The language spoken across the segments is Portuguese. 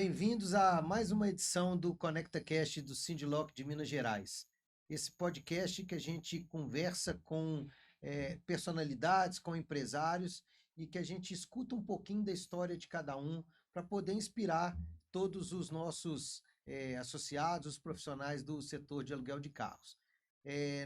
Bem-vindos a mais uma edição do ConectaCast do Sindiloc de Minas Gerais. Esse podcast que a gente conversa com personalidades, com empresários e que a gente escuta um pouquinho da história de cada um para poder inspirar todos os nossos associados, os profissionais do setor de aluguel de carros.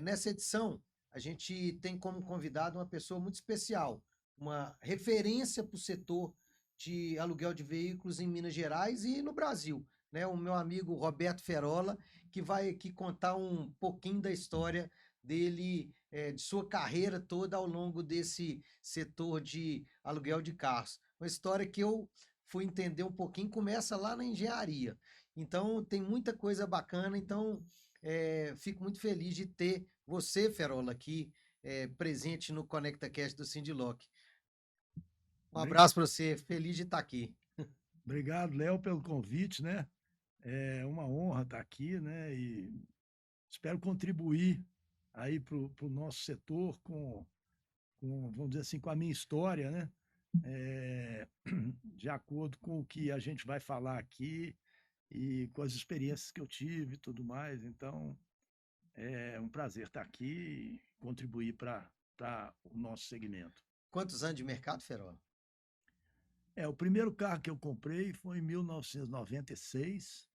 Nessa edição, a gente tem como convidado uma pessoa muito especial, uma referência para o setor de aluguel de veículos em Minas Gerais e no Brasil, né? O meu amigo Roberto Ferola, que vai aqui contar um pouquinho da história dele, de sua carreira toda ao longo desse setor de aluguel de carros. Uma história que eu fui entender um pouquinho, começa lá na engenharia. Então, tem muita coisa bacana. Então, fico muito feliz de ter você, Ferola, aqui presente no ConectaCast do Sindiloc. Um abraço para você, feliz de estar aqui. Obrigado, Léo, pelo convite, né? É uma honra estar aqui, né? E espero contribuir aí para o nosso setor vamos dizer assim, com a minha história, né? De acordo com o que a gente vai falar aqui e com as experiências que eu tive e tudo mais. Então, é um prazer estar aqui e contribuir para o nosso segmento. Quantos anos de mercado, Ferola? O primeiro carro que eu comprei foi em 1996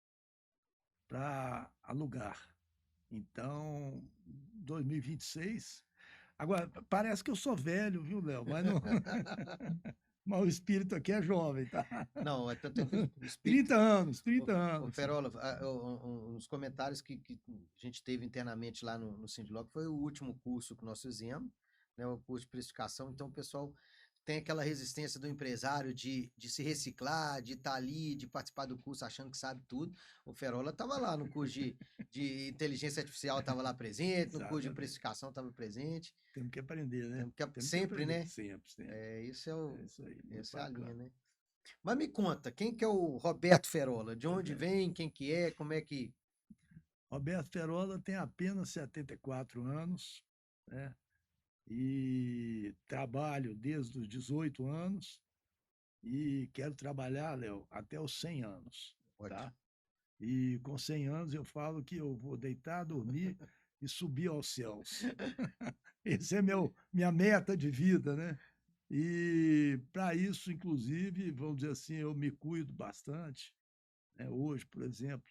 para alugar. Então, 2026. Agora, parece que eu sou velho, viu, Léo? Mas, não... Mas o espírito aqui é jovem, tá? Não, é tanto que o espírito... 30 anos, 30 anos. Ferola, os comentários que a gente teve internamente lá no Sindiloc foi o último curso que nós fizemos, né, o curso de precificação. Então, o pessoal tem aquela resistência do empresário de se reciclar, de estar ali, de participar do curso achando que sabe tudo. O Ferola estava lá no curso de inteligência artificial, estava lá presente, no curso de precificação estava presente. Temos que aprender, né? Sempre, né? Sempre. Isso aí, essa é a linha, né? Mas Mas me conta, quem que é o Roberto Ferola? De onde vem, quem que é, como é que... Roberto Ferola tem apenas 74 anos, né? E trabalho desde os 18 anos e quero trabalhar, Léo, até os 100 anos, tá? E com 100 anos eu falo que eu vou deitar, dormir e subir aos céus. Essa é minha meta de vida, né? E para isso, inclusive, vamos dizer assim, eu me cuido bastante, né? Hoje, por exemplo,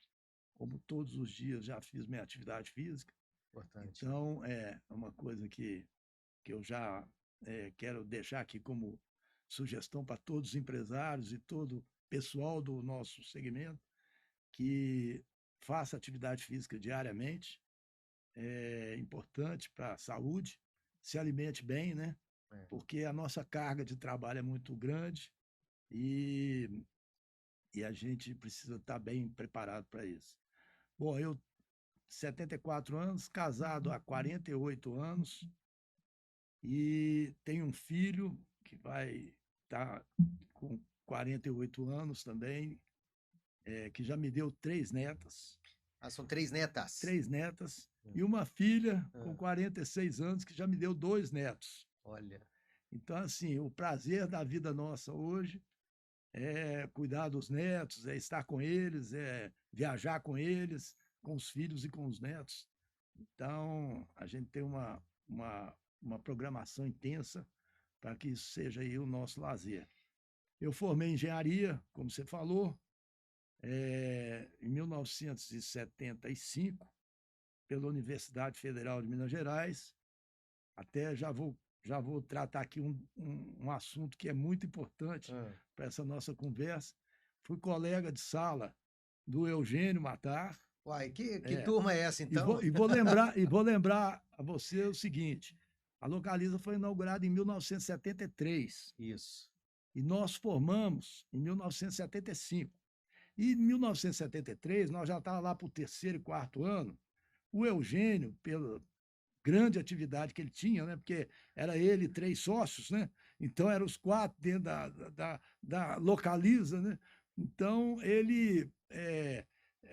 como todos os dias já fiz minha atividade física. Importante. Então, é uma coisa que eu já quero deixar aqui como sugestão para todos os empresários e todo o pessoal do nosso segmento, que faça atividade física diariamente, é importante para a saúde, se alimente bem, né? Porque a nossa carga de trabalho é muito grande e a gente precisa estar bem preparado para isso. Bom, eu 74 anos, casado há 48 anos, e tenho um filho que vai estar com 48 anos também, que já me deu 3 netas. Ah, são 3 netas? 3 netas. E uma filha com 46 anos que já me deu 2 netos. Olha. Então, assim, o prazer da vida nossa hoje é cuidar dos netos, é estar com eles, é viajar com eles, com os filhos e com os netos. Então, a gente tem uma programação intensa para que isso seja aí o nosso lazer. Eu formei em engenharia, como você falou, em 1975, pela Universidade Federal de Minas Gerais. Até já vou tratar aqui um assunto que é muito importante para essa nossa conversa. Fui colega de sala do Eugênio Matar. Uai, que turma é essa, então? E vou lembrar a você o seguinte: a Localiza foi inaugurada em 1973. Isso. E nós formamos em 1975. E em 1973, nós já estávamos lá para o 3º e 4º ano. O Eugênio, pela grande atividade que ele tinha, né? Porque era ele e 3 sócios, né? Então, eram os 4 dentro da Localiza, né? Então, ele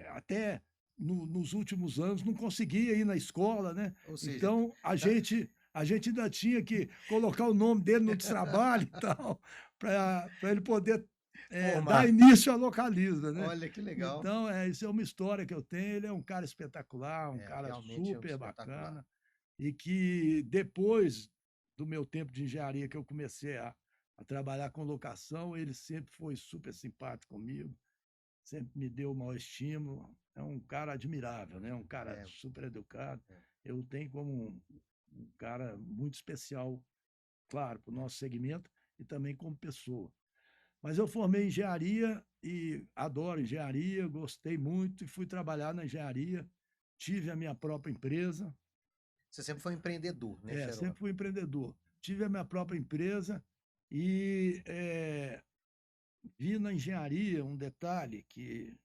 até nos últimos anos não conseguia ir na escola, né? Ou seja, então, a gente ainda tinha que colocar o nome dele no trabalho e tal, para ele poder dá Formar. início à Localiza, né? Olha que legal. Então, isso é uma história que eu tenho. Ele é um cara espetacular, um cara Realmente é um super espetacular. bacana, e que depois do meu tempo de engenharia, que eu comecei a trabalhar com locação, ele sempre foi super simpático comigo, sempre me deu o maior estímulo. É um cara admirável, né? Um cara É, super educado. é. Eu o tenho como um cara muito especial, claro, para o nosso segmento e também como pessoa. Mas eu formei em engenharia e adoro engenharia, gostei muito e fui trabalhar na engenharia. Tive a minha própria empresa, Você sempre foi um empreendedor, né, sempre Xeroa? fui empreendedor. Tive a minha própria empresa e vi na engenharia um detalhe que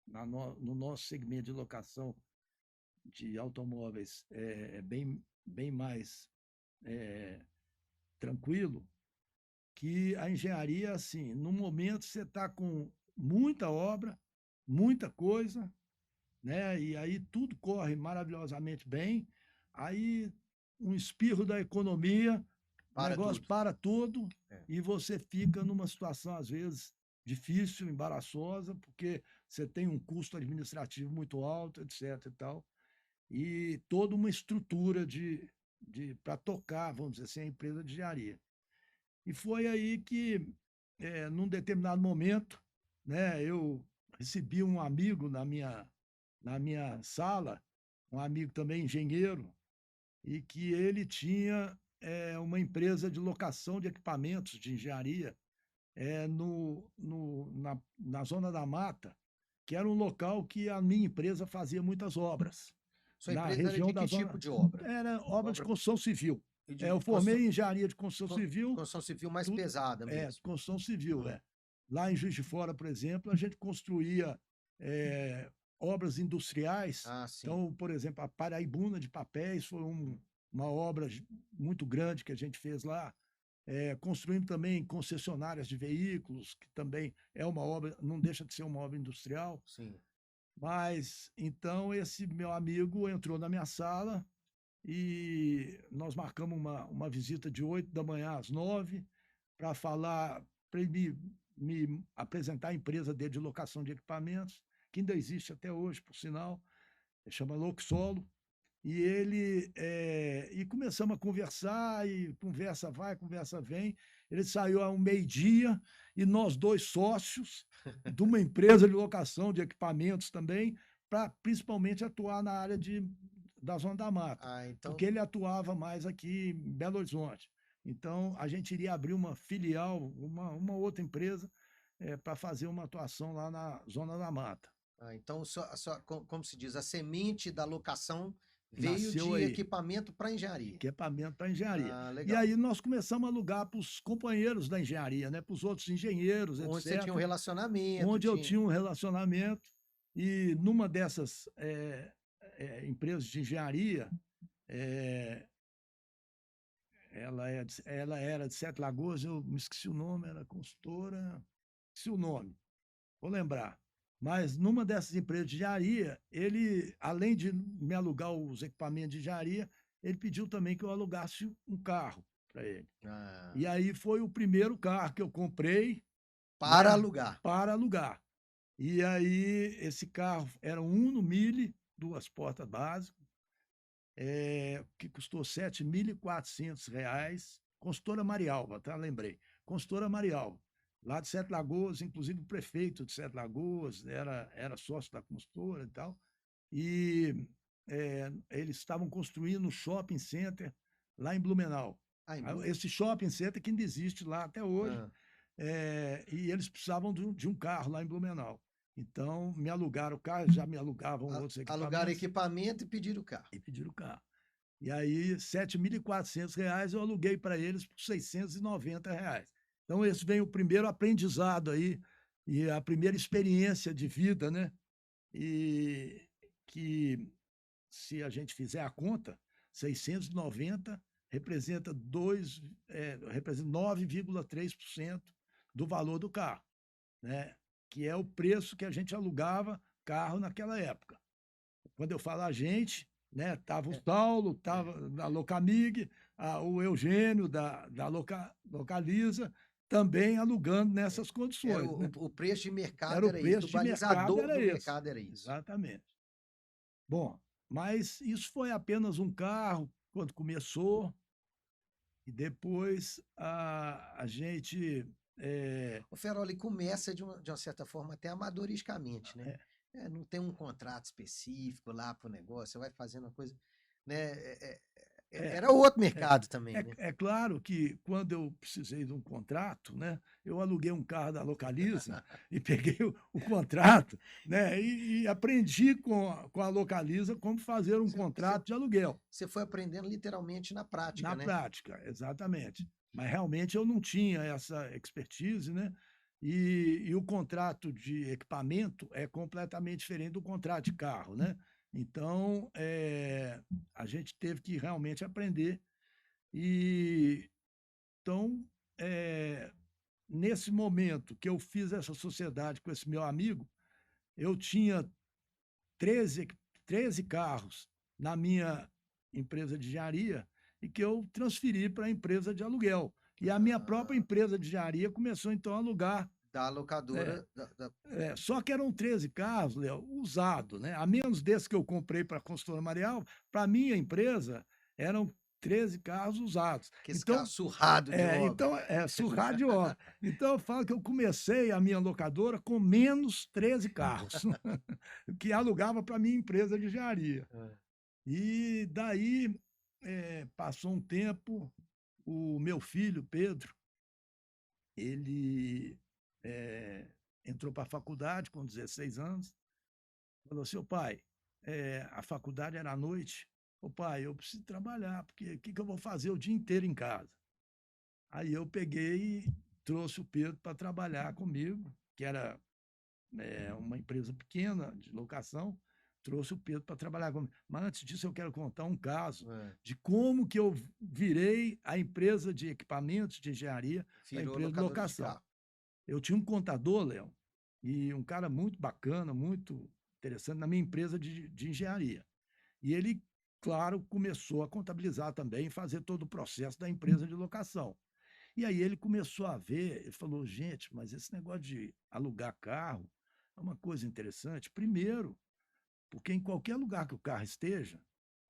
no nosso segmento de locação de automóveis é bem mais é, tranquilo, que a engenharia, assim, no momento você está com muita obra, muita coisa, né? E aí tudo corre maravilhosamente bem. Aí um espirro da economia, o Para negócio tudo. para tudo É. e você fica numa situação, às vezes, difícil, embaraçosa, porque você tem um custo administrativo muito alto, etc. e tal, e toda uma estrutura para tocar, vamos dizer assim, a empresa de engenharia. E foi aí que, num determinado momento, né, eu recebi um amigo na minha sala, um amigo também engenheiro, e que ele tinha uma empresa de locação de equipamentos de engenharia na Zona da Mata, que era um local que a minha empresa fazia muitas obras. Sua Na empresa era região de da que tipo Zona. de obra? Era obra de Obra construção civil. de Eu formei em engenharia de construção civil, construção civil mais tudo pesada mesmo. construção civil. Hum. Lá em Juiz de Fora, por exemplo, a gente construía obras industriais. Ah, sim. Então, por exemplo, a Paraibuna de Papéis foi uma obra muito grande que a gente fez lá. Construímos também concessionárias de veículos, que também é uma obra, não deixa de ser uma obra industrial. Sim. Mas, então, esse meu amigo entrou na minha sala e nós marcamos uma visita de 8 da manhã às 9 para falar, para ele me apresentar a empresa dele de locação de equipamentos, que ainda existe até hoje, por sinal, chama Loxolo. E começamos a conversar, e conversa vai, conversa vem. Ele saiu ao meio-dia e nós dois sócios de uma empresa de locação de equipamentos também, para principalmente atuar na área da Zona da Mata, Ah, então. porque ele atuava mais aqui em Belo Horizonte. Então, a gente iria abrir uma filial, uma outra empresa, para fazer uma atuação lá na Zona da Mata. Então, como se diz, a semente da locação veio Nasceu de aí. equipamento para engenharia. Equipamento para engenharia. Ah, E legal. aí nós começamos a alugar para os companheiros da engenharia, né? Para os outros engenheiros, Onde você tinha um etc. relacionamento, Onde eu tinha. tinha um relacionamento. E numa dessas empresas de engenharia, ela era de Sete Lagoas, eu me esqueci o nome, era consultora, esqueci o nome, vou lembrar. Mas numa dessas empresas de engenharia, ele, além de me alugar os equipamentos de engenharia, ele pediu também que eu alugasse um carro para ele. Ah, E aí foi o primeiro carro que eu comprei, para né, alugar. para alugar. E aí esse carro era um Uno Mille, 2 portas básicas, que custou R$ 7.400. Consultora Marialva, tá? Lembrei. Consultora Marialva, lá de Sete Lagoas, inclusive o prefeito de Sete Lagoas era sócio da consultora e tal. E eles estavam construindo um shopping center lá em Blumenau. Ah, Esse shopping center que ainda existe lá até hoje. ah, E eles precisavam de um carro lá em Blumenau. Então, me alugaram o carro, já me alugavam outros alugar equipamentos equipamento e pedir o carro. e pediram o carro. E aí, R$ 7.400 eu aluguei para eles por R$ 690. Então, esse vem o primeiro aprendizado aí, e a primeira experiência de vida, né? E que, se a gente fizer a conta, 690 representa 9,3% do valor do carro, né? Que é o preço que a gente alugava carro naquela época. Quando eu falo a gente, né, tava o Saulo, tava da Locamig, o Eugênio da Localiza também alugando nessas Era condições, né? o preço de mercado Era o era isso, preço o de mercado, balizador era do esse. mercado era isso. Exatamente. Bom, mas isso foi apenas um carro quando começou, e depois a gente. O Feroli começa de uma certa forma até amadoristicamente, né? Não tem um contrato específico lá para o negócio, você vai fazendo uma coisa, né? É, Era outro é, mercado também, né? é claro que quando eu precisei de um contrato, né, eu aluguei um carro da Localiza e peguei o contrato, né, e aprendi com a Localiza como fazer um Você, você, contrato de aluguel. você foi aprendendo literalmente na prática, Na né? prática, exatamente. Mas realmente eu não tinha essa expertise, né? E o contrato de equipamento é completamente diferente do contrato de carro, né? Então, a gente teve que realmente aprender. E então, eh, nesse momento que eu fiz essa sociedade com esse meu amigo, eu tinha 13, 13 carros na minha empresa de engenharia e que eu transferi para a empresa de aluguel. E a minha própria Ah, empresa de engenharia começou então a alugar. da É, locadora. só que eram 13 carros, Léo, usados, né? A menos desse que eu comprei para a consultora Marial, para a minha empresa eram 13 carros usados. Que esse carro Então, surrado de obra. surrar de obra. Então, eu falo que eu comecei a minha locadora com menos 13 carros, que alugava para a minha empresa de engenharia. Ah, E daí, passou um tempo, o meu filho, Pedro, ele entrou para a faculdade com 16 anos, falou assim, ô pai, a faculdade era à noite, ô pai, eu preciso trabalhar, porque o que, que eu vou fazer o dia inteiro em casa? Aí eu peguei e trouxe o Pedro para trabalhar comigo, que era uma empresa pequena de locação, trouxe o Pedro para trabalhar comigo. Mas antes disso, eu quero contar um caso ah. de como que eu virei a empresa de equipamentos de engenharia para a Virou empresa de locadora de locação. carro. Eu tinha um contador, Léo, e um cara muito bacana, muito interessante na minha empresa de engenharia. E ele, claro, começou a contabilizar também, fazer todo o processo da empresa de locação. E aí ele começou a ver, ele falou, gente, mas esse negócio de alugar carro é uma coisa interessante. Primeiro, porque em qualquer lugar que o carro esteja,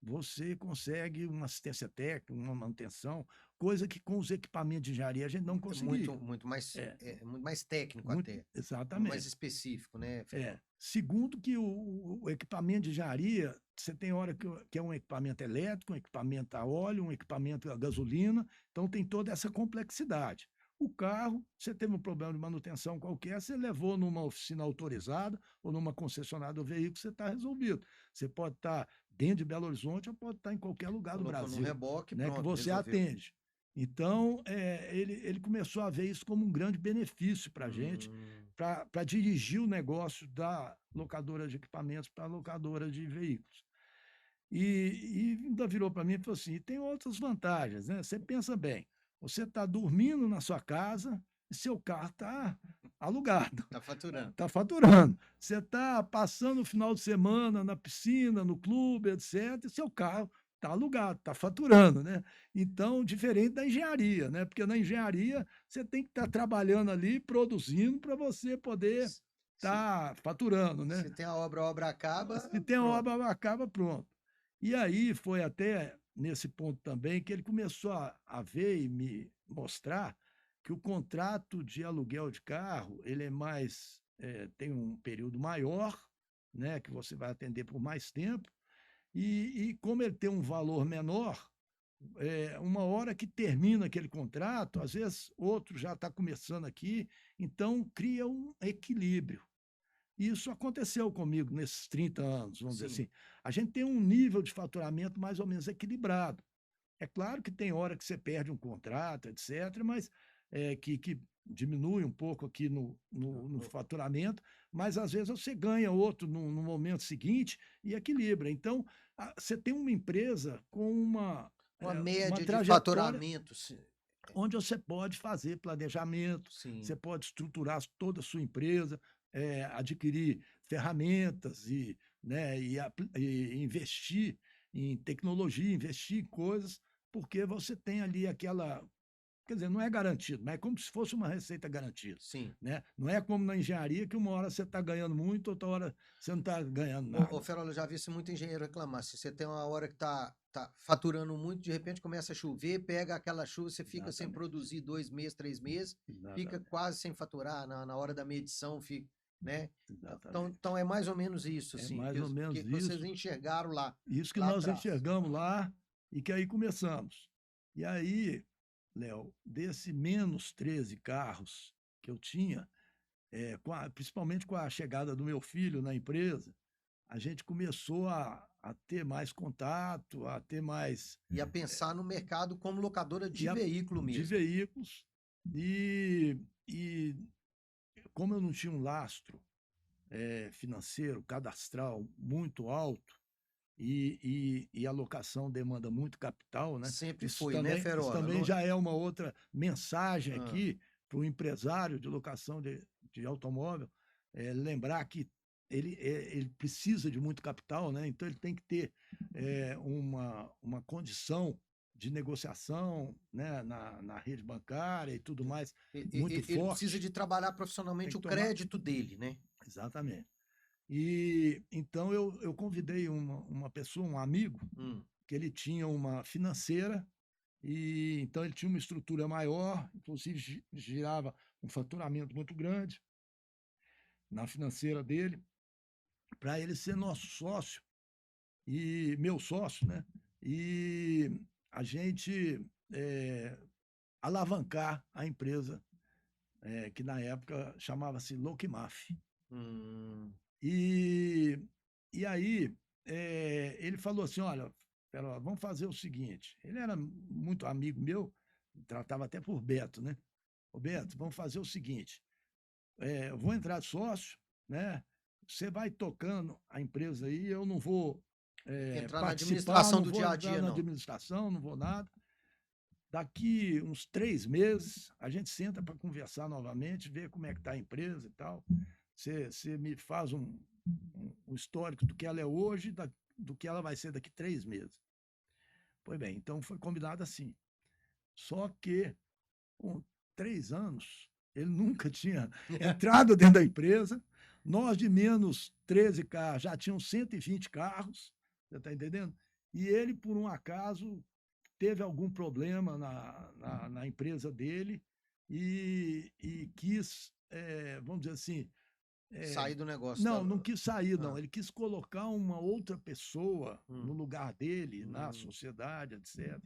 você consegue uma assistência técnica, uma manutenção, coisa que com os equipamentos de engenharia a gente não É muito, conseguia. É, muito mais técnico muito, até. Muito mais exatamente. específico, né, Ferrol? Segundo que o equipamento de engenharia, você tem hora que é um equipamento elétrico, um equipamento a óleo, um equipamento a gasolina, então tem toda essa complexidade. O carro, você teve um problema de manutenção qualquer, você levou numa oficina autorizada ou numa concessionária do veículo, você está resolvido. Você pode estar dentro de Belo Horizonte ou pode estar em qualquer lugar do Colocou no Brasil, reboque, né, que pronto, você resolveu. atende. Então, ele começou a ver isso como um grande benefício para a gente, Hum, para dirigir o negócio da locadora de equipamentos para a locadora de veículos. E ainda virou para mim e falou assim: e tem outras vantagens, né? Você pensa bem, você está dormindo na sua casa e seu carro está alugado, tá faturando. está faturando. Você está passando o final de semana na piscina, no clube, etc., e seu carro está alugado, está faturando, né? Então, diferente da engenharia, né? Porque na engenharia você tem que estar trabalhando ali, produzindo, para você poder Se, estar faturando, né? se tem a obra acaba, Se tem a pronto. obra, acaba pronto. E aí foi até nesse ponto também que ele começou a ver e me mostrar que o contrato de aluguel de carro ele é mais tem um período maior, né, que você vai atender por mais tempo e como ele tem um valor menor, uma hora que termina aquele contrato, às vezes outro já está começando aqui, então cria um equilíbrio. Isso aconteceu comigo nesses 30 anos, vamos dizer Sim. assim. A gente tem um nível de faturamento mais ou menos equilibrado. É claro que tem hora que você perde um contrato, etc., mas que diminui um pouco aqui no faturamento, mas às vezes você ganha outro no momento seguinte e equilibra. Então, você tem uma empresa com Uma uma média de trajetória faturamento, onde você pode fazer planejamento, sim. você pode estruturar toda a sua empresa, adquirir ferramentas e, né, e investir em tecnologia, investir em coisas, porque você tem ali aquela quer dizer, não é garantido, mas é como se fosse uma receita garantida, Sim. né? Não é como na engenharia que uma hora você está ganhando muito, outra hora você não está ganhando Ô, nada. Ferola, eu já vi isso muito engenheiro reclamar. Se você tem uma hora que tá faturando muito, de repente começa a chover, pega aquela chuva, você fica sem Exatamente, produzir 2 meses, 3 meses, fica exatamente, quase sem faturar na hora da medição, fica, né? exatamente. Então é mais ou menos isso, É assim, mais ou menos que vocês isso. enxergaram Isso que lá nós atrás. enxergamos lá e que aí começamos. E aí, Léo, desse menos 13 carros que eu tinha, principalmente com a chegada do meu filho na empresa, a gente começou a ter mais contato, a ter mais E a pensar no mercado como locadora de e a- veículo de mesmo. veículos. E como eu não tinha um lastro financeiro, cadastral muito alto, e a locação demanda muito capital, né? Sempre Isso foi, né, também, isso Ferola? também já é uma outra mensagem Ah, aqui para o empresário de locação de automóvel, lembrar que ele precisa de muito capital, né? Então ele tem que ter uma condição de negociação, né, na rede bancária e tudo mais muito ele precisa forte. de trabalhar Tem profissionalmente que o tomar. crédito dele, né? Exatamente. E então eu convidei uma pessoa, um amigo, Hum. que ele tinha uma financeira, e então ele tinha uma estrutura maior, inclusive girava um faturamento muito grande na financeira dele, para ele ser nosso sócio e meu sócio, né? E a gente alavancar a empresa, que na época chamava-se Lokimaf. Hum. E, e aí ele falou assim: olha, Perola, vamos fazer o seguinte. Ele era muito amigo meu, tratava até por Beto, né? Ô Beto, vamos fazer o seguinte: eu vou entrar de sócio, né? Você vai tocando a empresa aí, eu não vou Entrar na participar, administração não do vou dia a entrar dia, na não. administração, não vou nada. Daqui uns 3 meses, a gente senta para conversar novamente, ver como é que está a empresa e tal. Você me faz um histórico do que ela é hoje, do que ela vai ser daqui 3 meses. Pois bem, então foi combinado assim. Só que, com 3 anos, ele nunca tinha entrado dentro da empresa. Nós, de menos 13 carros, já tínhamos 120 carros, você está entendendo? E ele, por um acaso, teve algum problema na empresa dele e quis, vamos dizer assim, Sair do negócio da. não, não quis sair, não. Ah, Ele quis colocar uma outra pessoa no hum, lugar dele, na hum. sociedade, etc.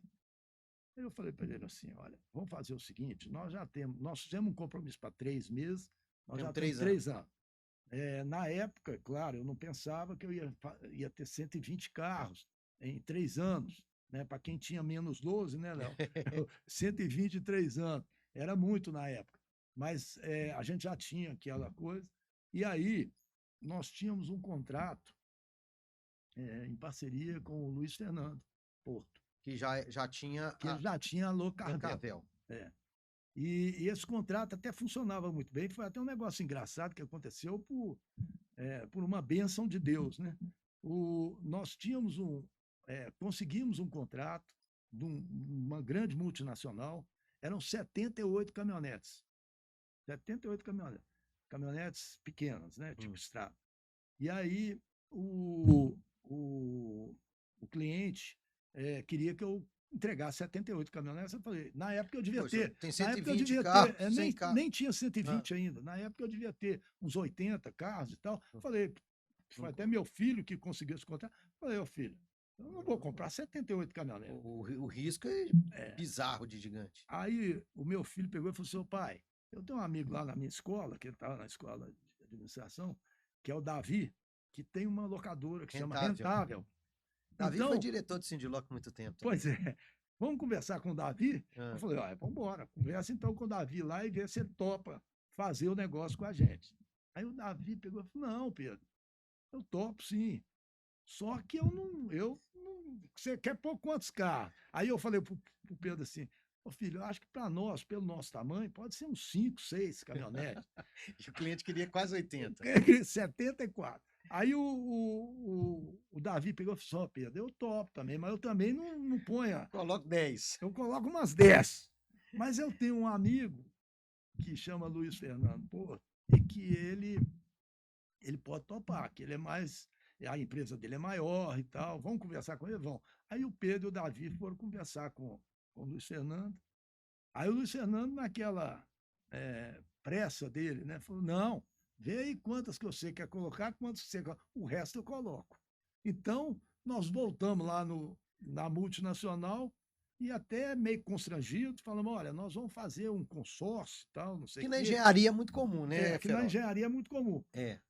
Aí eu falei para ele assim: olha, vamos fazer o seguinte: nós fizemos um compromisso para 3 meses, nós Temos já temos 3 anos. 3 anos. Na época, claro, eu não pensava que eu ia ter 120 carros em 3 anos, né? Para quem tinha menos 12, né, Léo? 120 em 3 anos. Era muito na época. Mas a gente já tinha aquela coisa. E aí, nós tínhamos um contrato em parceria com o Luiz Fernando Porto, Que já tinha que ele a já tinha a Locarvel. Cancavel. É. E esse contrato até funcionava muito bem. Foi até um negócio engraçado que aconteceu por uma bênção de Deus, né? Nós conseguimos um contrato de uma grande multinacional, eram 78 caminhonetes. 78 caminhonetes. Caminhonetes pequenas, né? Tipo Hum. estrada. E aí o cliente queria que eu entregasse 78 caminhonetes. Eu falei, na época eu devia Poxa, ter. tem Na época eu 120 devia carros, ter, 100 carros. nem tinha Ah, 120 ainda. Na época eu devia ter uns 80 carros e tal. não- Falei, foi não- até meu filho que conseguiu esse contrato. Falei, ô filho, eu não vou comprar 78 caminhonetes. o risco é É. bizarro de gigante. Aí o meu filho pegou e falou assim: pai, eu tenho um amigo lá na minha escola, que ele estava na escola de administração, que é o Davi, que tem uma locadora que se chama Rentável. Rentável. Davi foi Então, diretor de Sindiloc há muito tempo também. pois é, vamos conversar com o Davi? Eu Ah, falei, olha, vamos embora, conversa então com o Davi lá e vê se ele topa fazer o negócio com a gente. Aí o Davi pegou e falou: não, Pedro, eu topo sim. Só que você quer pôr quantos carros? Aí eu falei pro Pedro assim: ô filho, eu acho que para nós, pelo nosso tamanho, pode ser uns 5, 6 caminhonetes. e o cliente queria quase 80. 74. Aí o Davi pegou e falou: Pedro, eu topo também, mas eu também não ponho. Coloco 10. Eu coloco umas 10. Mas eu tenho um amigo que chama Luiz Fernando Porto e que ele pode topar, que ele é mais, a empresa dele é maior e tal, vamos conversar com ele? Vão. Aí o Pedro e o Davi foram conversar com o Luiz Fernando. Aí o Luiz Fernando, naquela pressa dele, né, falou: não, vê aí quantas que você quer colocar, quantas você quer, o resto eu coloco. Então, nós voltamos lá na multinacional e até meio constrangido, falamos: olha, nós vamos fazer um consórcio e tal, não sei Que o na quê. engenharia é muito comum, né, Que na Ferol? engenharia é muito comum. É.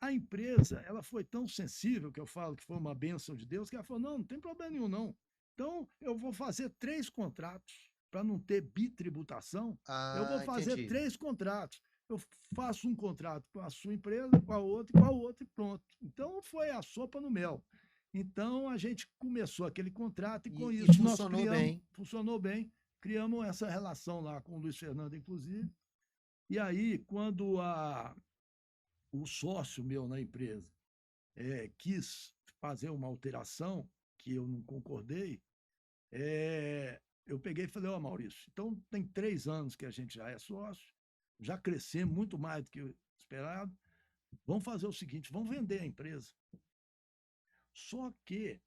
A empresa, ela foi tão sensível, que eu falo que foi uma bênção de Deus, que ela falou: não tem problema nenhum, não. Então, eu vou fazer 3 contratos para não ter bitributação. Eu vou Ah, fazer entendi. 3 contratos. Eu faço um contrato com a sua empresa, com a outra e com a outra, e pronto. Então, foi a sopa no mel. Então, a gente começou aquele contrato e, com E isso, nós funcionou criamos, bem. funcionou bem, criamos essa relação lá com o Luiz Fernando, inclusive. E aí, quando o sócio meu na empresa quis fazer uma alteração que eu não concordei, eu peguei e falei: ó, Maurício, então tem 3 anos que a gente já é sócio, já crescemos muito mais do que o esperado, vamos fazer o seguinte, vamos vender a empresa. Só que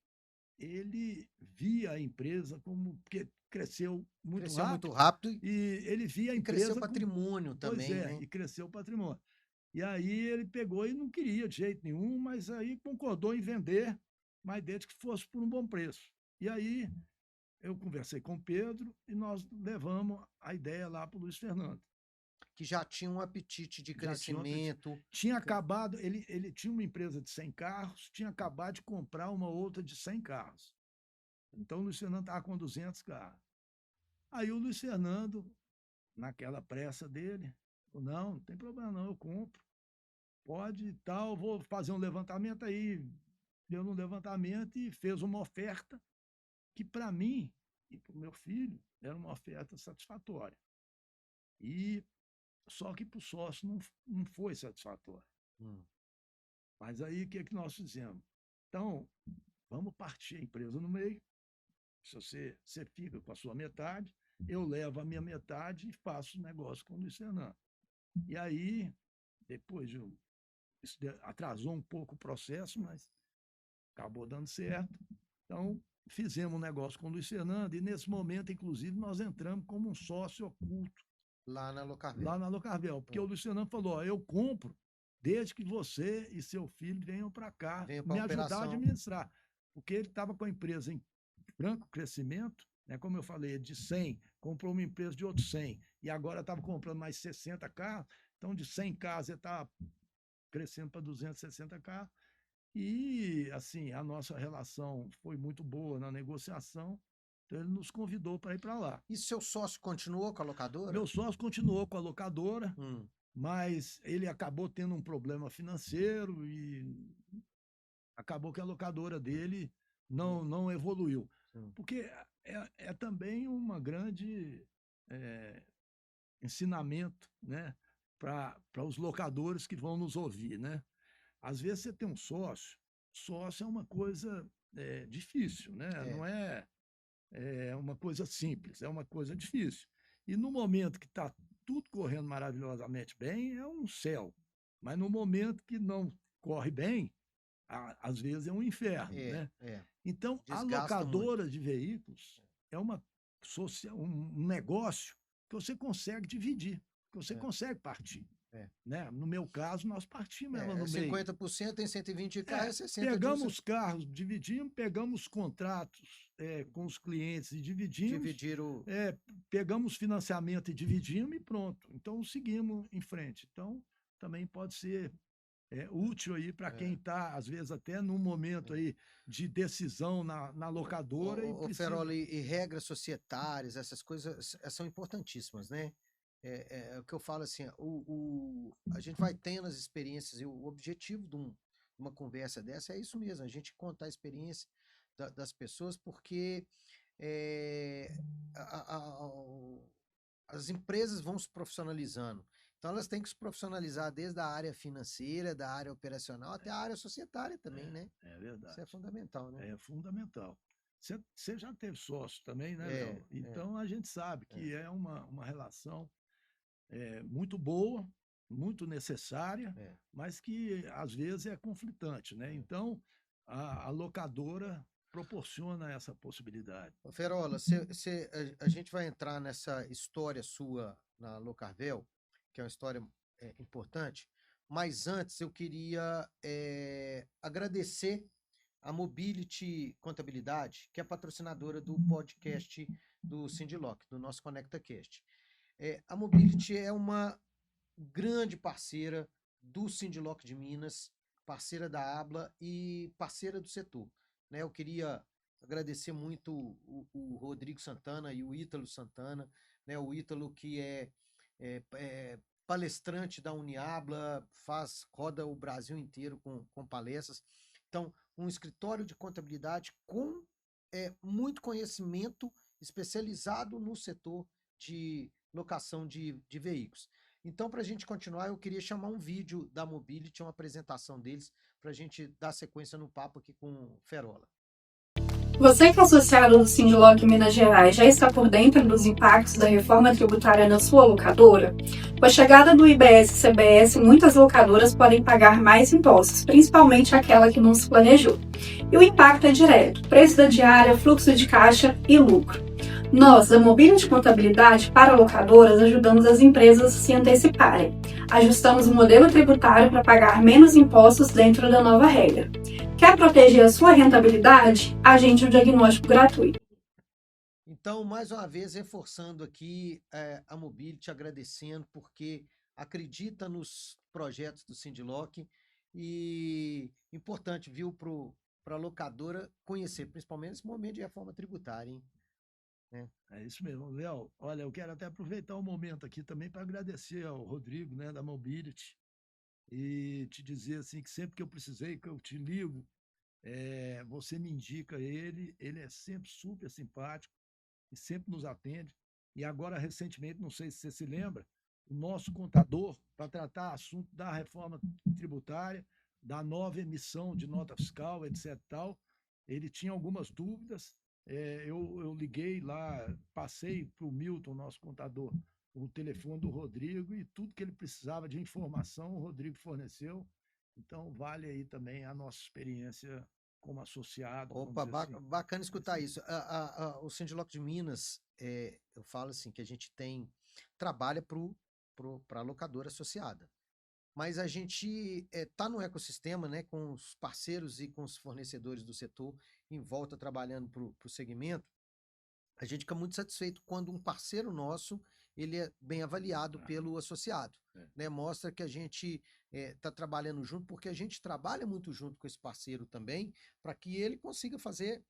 ele via a empresa como, porque cresceu muito Cresceu muito rápido, rápido e ele via a e cresceu o empresa com, patrimônio pois também, né? e cresceu o patrimônio. E aí ele pegou e não queria de jeito nenhum, mas aí concordou em vender, mas desde que fosse por um bom preço. E aí eu conversei com o Pedro e nós levamos a ideia lá para o Luiz Fernando. Que já tinha um apetite de Já tinha, crescimento. tinha acabado, ele tinha uma empresa de 100 carros, tinha acabado de comprar uma outra de 100 carros. Então o Luiz Fernando estava com 200 carros. Aí o Luiz Fernando, naquela pressa dele, falou: não tem problema não, eu compro. Pode e tal, vou fazer um levantamento aí. Deu um levantamento e fez uma oferta que, para mim e para o meu filho, era uma oferta satisfatória. E só que para o sócio não foi satisfatório. Hum. Mas aí o que nós fizemos? Então, vamos partir a empresa no meio. Se você fica com a sua metade, eu levo a minha metade e faço o negócio com o Luiz Fernando. E aí, depois isso atrasou um pouco o processo, mas acabou dando certo. Então, fizemos um negócio com o Luiz Fernando e, nesse momento, inclusive, nós entramos como um sócio oculto Lá na Locarvel. lá na Locarvel, porque o Luiz Fernando falou: ó, eu compro desde que você e seu filho venham para cá Venha para me a ajudar a operação. administrar. Porque ele estava com a empresa em franco crescimento, né? Como eu falei, de 100, comprou uma empresa de outros 100, e agora estava comprando mais 60 carros, então de 100 carros ele está crescendo para 260 carros. E, assim, a nossa relação foi muito boa na negociação, então ele nos convidou para ir para lá. E seu sócio continuou com a locadora? Meu sócio continuou com a locadora, Hum. mas ele acabou tendo um problema financeiro e acabou que a locadora dele não evoluiu. Porque é também uma grande ensinamento, né, para os locadores que vão nos ouvir, né? Às vezes você tem um sócio é uma coisa difícil, né? Não é uma coisa simples, é uma coisa difícil. E no momento que está tudo correndo maravilhosamente bem, é um céu. Mas no momento que não corre bem, às vezes é um inferno, né? Então, a Desgasta locadora muito. de veículos é um negócio que você consegue dividir, que você consegue partir. Né? No meu caso, nós partimos ela no meio. 50% tem 120 carros, 60 pegamos os carros, dividimos, pegamos contratos com os clientes e dividimos. Dividiram. Pegamos financiamento e dividimos e pronto. Então, seguimos em frente. Então, também pode ser útil aí para quem está, às vezes, até num momento aí de decisão na locadora e precisa. Feroli, e regras societárias, essas coisas são importantíssimas, né? É o que eu falo assim, a gente vai tendo as experiências e o objetivo de uma conversa dessa é isso mesmo, a gente contar a experiência das pessoas, porque as empresas vão se profissionalizando. Então, elas têm que se profissionalizar desde a área financeira, da área operacional, até a área societária também, né? É verdade. Isso é fundamental, né? É fundamental. Você já teve sócio também, né, É, Léo? é, Então a gente sabe é. que é uma relação muito boa, muito necessária, É. mas que às vezes é conflitante, né? Então a locadora proporciona essa possibilidade. Ô, Ferola, a gente vai entrar nessa história sua na Locarvel, que é uma história importante, mas antes eu queria agradecer a Mobility Contabilidade, que é patrocinadora do podcast do Cindy Lock, do nosso ConectaCast. A Mobility é uma grande parceira do Cindy Lock de Minas, parceira da Abla e parceira do setor. Né? Eu queria agradecer muito o Rodrigo Santana e o Ítalo Santana, né? O Ítalo que é palestrante da Uniabla, roda o Brasil inteiro com palestras. Então, um escritório de contabilidade com muito conhecimento especializado no setor de locação de veículos. Então, para a gente continuar, eu queria chamar um vídeo da Mobility, uma apresentação deles, para a gente dar sequência no papo aqui com o Ferola. Você que é associado do Sindlock Minas Gerais já está por dentro dos impactos da reforma tributária na sua locadora? Com a chegada do IBS-CBS, muitas locadoras podem pagar mais impostos, principalmente aquela que não se planejou. E o impacto é direto: preço da diária, fluxo de caixa e lucro. Nós, da Mobility Contabilidade, para locadoras, ajudamos as empresas a se anteciparem. Ajustamos o modelo tributário para pagar menos impostos dentro da nova regra. Quer proteger a sua rentabilidade? Agende um diagnóstico gratuito. Então, mais uma vez, reforçando aqui a Mobility, agradecendo, porque acredita nos projetos do Sindlock e importante, viu, para a locadora conhecer, principalmente nesse momento de reforma tributária, hein? É isso mesmo, Léo. Olha, eu quero até aproveitar o momento aqui também para agradecer ao Rodrigo, né, da Mobility, e te dizer assim que sempre que eu precisei, que eu te ligo, você me indica ele é sempre super simpático e sempre nos atende. E agora, recentemente, não sei se você se lembra, o nosso contador, para tratar assunto da reforma tributária, da nova emissão de nota fiscal, etc. Tal, ele tinha algumas dúvidas. Eu liguei lá, passei para o Milton, nosso contador, o telefone do Rodrigo e tudo que ele precisava de informação, o Rodrigo forneceu. Então, vale aí também a nossa experiência como associado, vamos Opa, dizer assim. bacana escutar Assim, isso. O Sindlock de Minas, eu falo assim, que a gente trabalha para a locadora associada. Mas a gente está no ecossistema, né, com os parceiros e com os fornecedores do setor em volta trabalhando para o segmento. A gente fica muito satisfeito quando um parceiro nosso ele é bem avaliado pelo associado, é. né? Mostra que a gente está trabalhando junto, porque a gente trabalha muito junto com esse parceiro também, para que ele consiga fazer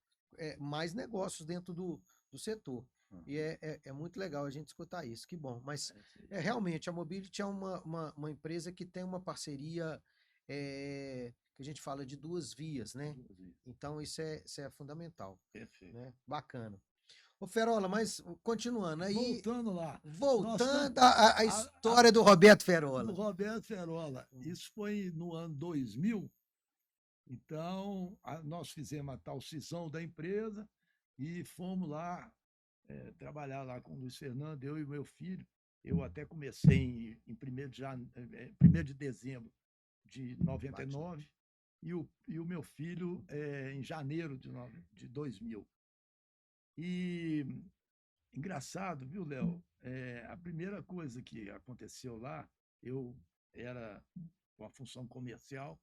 mais negócios dentro do setor. E é muito legal a gente escutar isso, que bom. Mas realmente a Mobility é uma empresa que tem uma parceria que a gente fala de duas vias, né? Então isso é fundamental. Perfeito. Né? Bacana. Ô, Ferola, mas continuando aí, Voltando lá, nós estamos. voltando à história do Roberto Do Ferola. Roberto Ferola. Isso foi no ano 2000. Então, nós fizemos a tal cisão da empresa e fomos lá trabalhar lá com o Luiz Fernando, eu e meu filho. Eu até comecei em 1º de dezembro de 99 e o meu filho em janeiro de 2000. E engraçado, viu, Léo? A primeira coisa que aconteceu lá, eu era com a função comercial,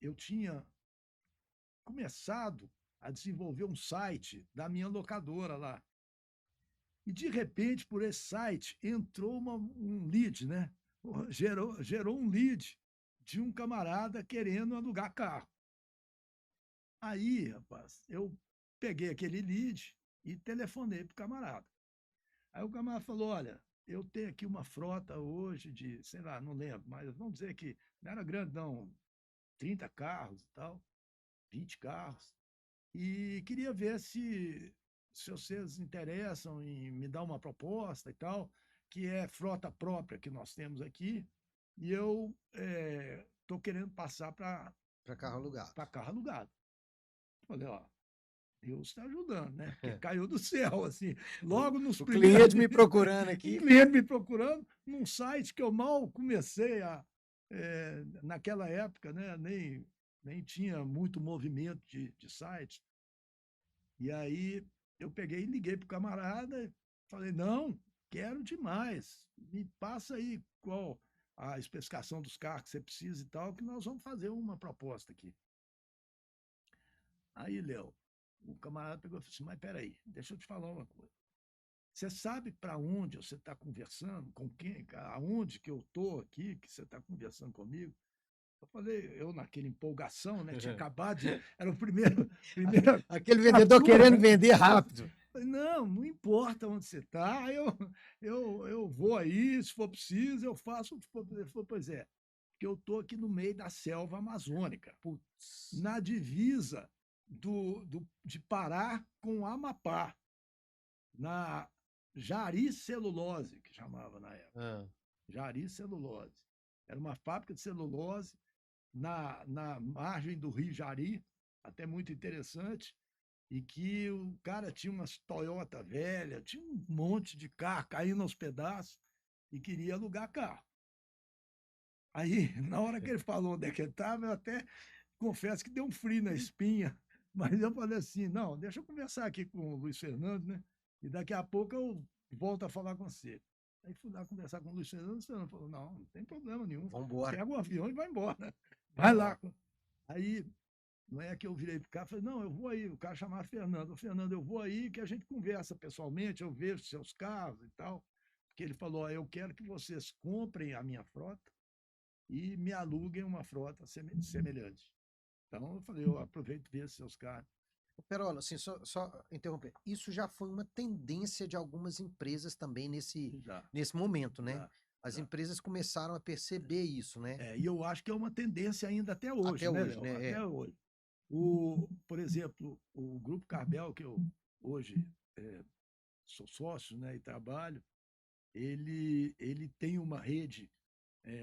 eu tinha começado a desenvolver um site da minha locadora lá. E, de repente, por esse site, entrou um lead, né? Gerou um lead de um camarada querendo alugar carro. Aí, rapaz, eu peguei aquele lead e telefonei para o camarada. Aí o camarada falou: olha, eu tenho aqui uma frota hoje de, sei lá, não lembro, mas vamos dizer que não era grande, não, 30 carros e tal, 20 carros. E queria ver se vocês interessam em me dar uma proposta e tal, que é frota própria que nós temos aqui, e eu estou querendo passar para Para carro alugado. carro alugado. Falei, ó, Deus está ajudando, né? Porque caiu do céu, assim, logo nos O primeiros cliente me procurando um aqui. cliente me procurando num site que eu mal comecei naquela época, né? Nem tinha muito movimento de site. E aí eu peguei e liguei pro camarada e falei, não, quero demais. Me passa aí qual a especificação dos carros que você precisa e tal, que nós vamos fazer uma proposta aqui. Aí, Léo, o camarada pegou e falou assim, mas peraí, deixa eu te falar uma coisa. Você sabe para onde você está conversando, com quem, aonde que eu estou aqui, que você está conversando comigo? Eu falei, eu naquela empolgação, né? Tinha acabado de. Era o primeira Aquele vendedor querendo vender rápido. Falei, não importa onde você está, eu vou aí, se for preciso, eu faço o que for. Ele falou, pois é, porque eu estou aqui no meio da selva amazônica, Putz. na divisa de Pará com o Amapá, na Jari Celulose, que chamava na época. Ah, Jari Celulose. Era uma fábrica de celulose na margem do Rio Jari, até muito interessante, e que o cara tinha umas Toyota velha, tinha um monte de carro caindo aos pedaços e queria alugar carro. Aí, na hora que ele falou onde é que ele estava, eu até confesso que deu um frio na espinha, mas eu falei assim, não, deixa eu conversar aqui com o Luiz Fernando, né? E daqui a pouco eu volto a falar com você. Aí fui lá conversar com o Luiz Fernando falou, não tem problema nenhum. vamos embora. Pega o avião e vai embora. Vai lá. Aí, não é que eu virei pro cara e falei, não, eu vou aí. O cara chamava Fernando. Fernando, eu vou aí que a gente conversa pessoalmente, eu vejo seus carros e tal. Porque ele falou, ó, eu quero que vocês comprem a minha frota e me aluguem uma frota semelhante. Então, eu falei, eu aproveito e vejo seus carros. Perola, assim, só interromper. Isso já foi uma tendência de algumas empresas também nesse momento, né? As empresas começaram a perceber isso, né? E eu acho que é uma tendência ainda até hoje, Até né, hoje, Léo? né? Até hoje. Por exemplo, o Grupo Carbel, que eu hoje sou sócio, né, e trabalho, ele tem uma rede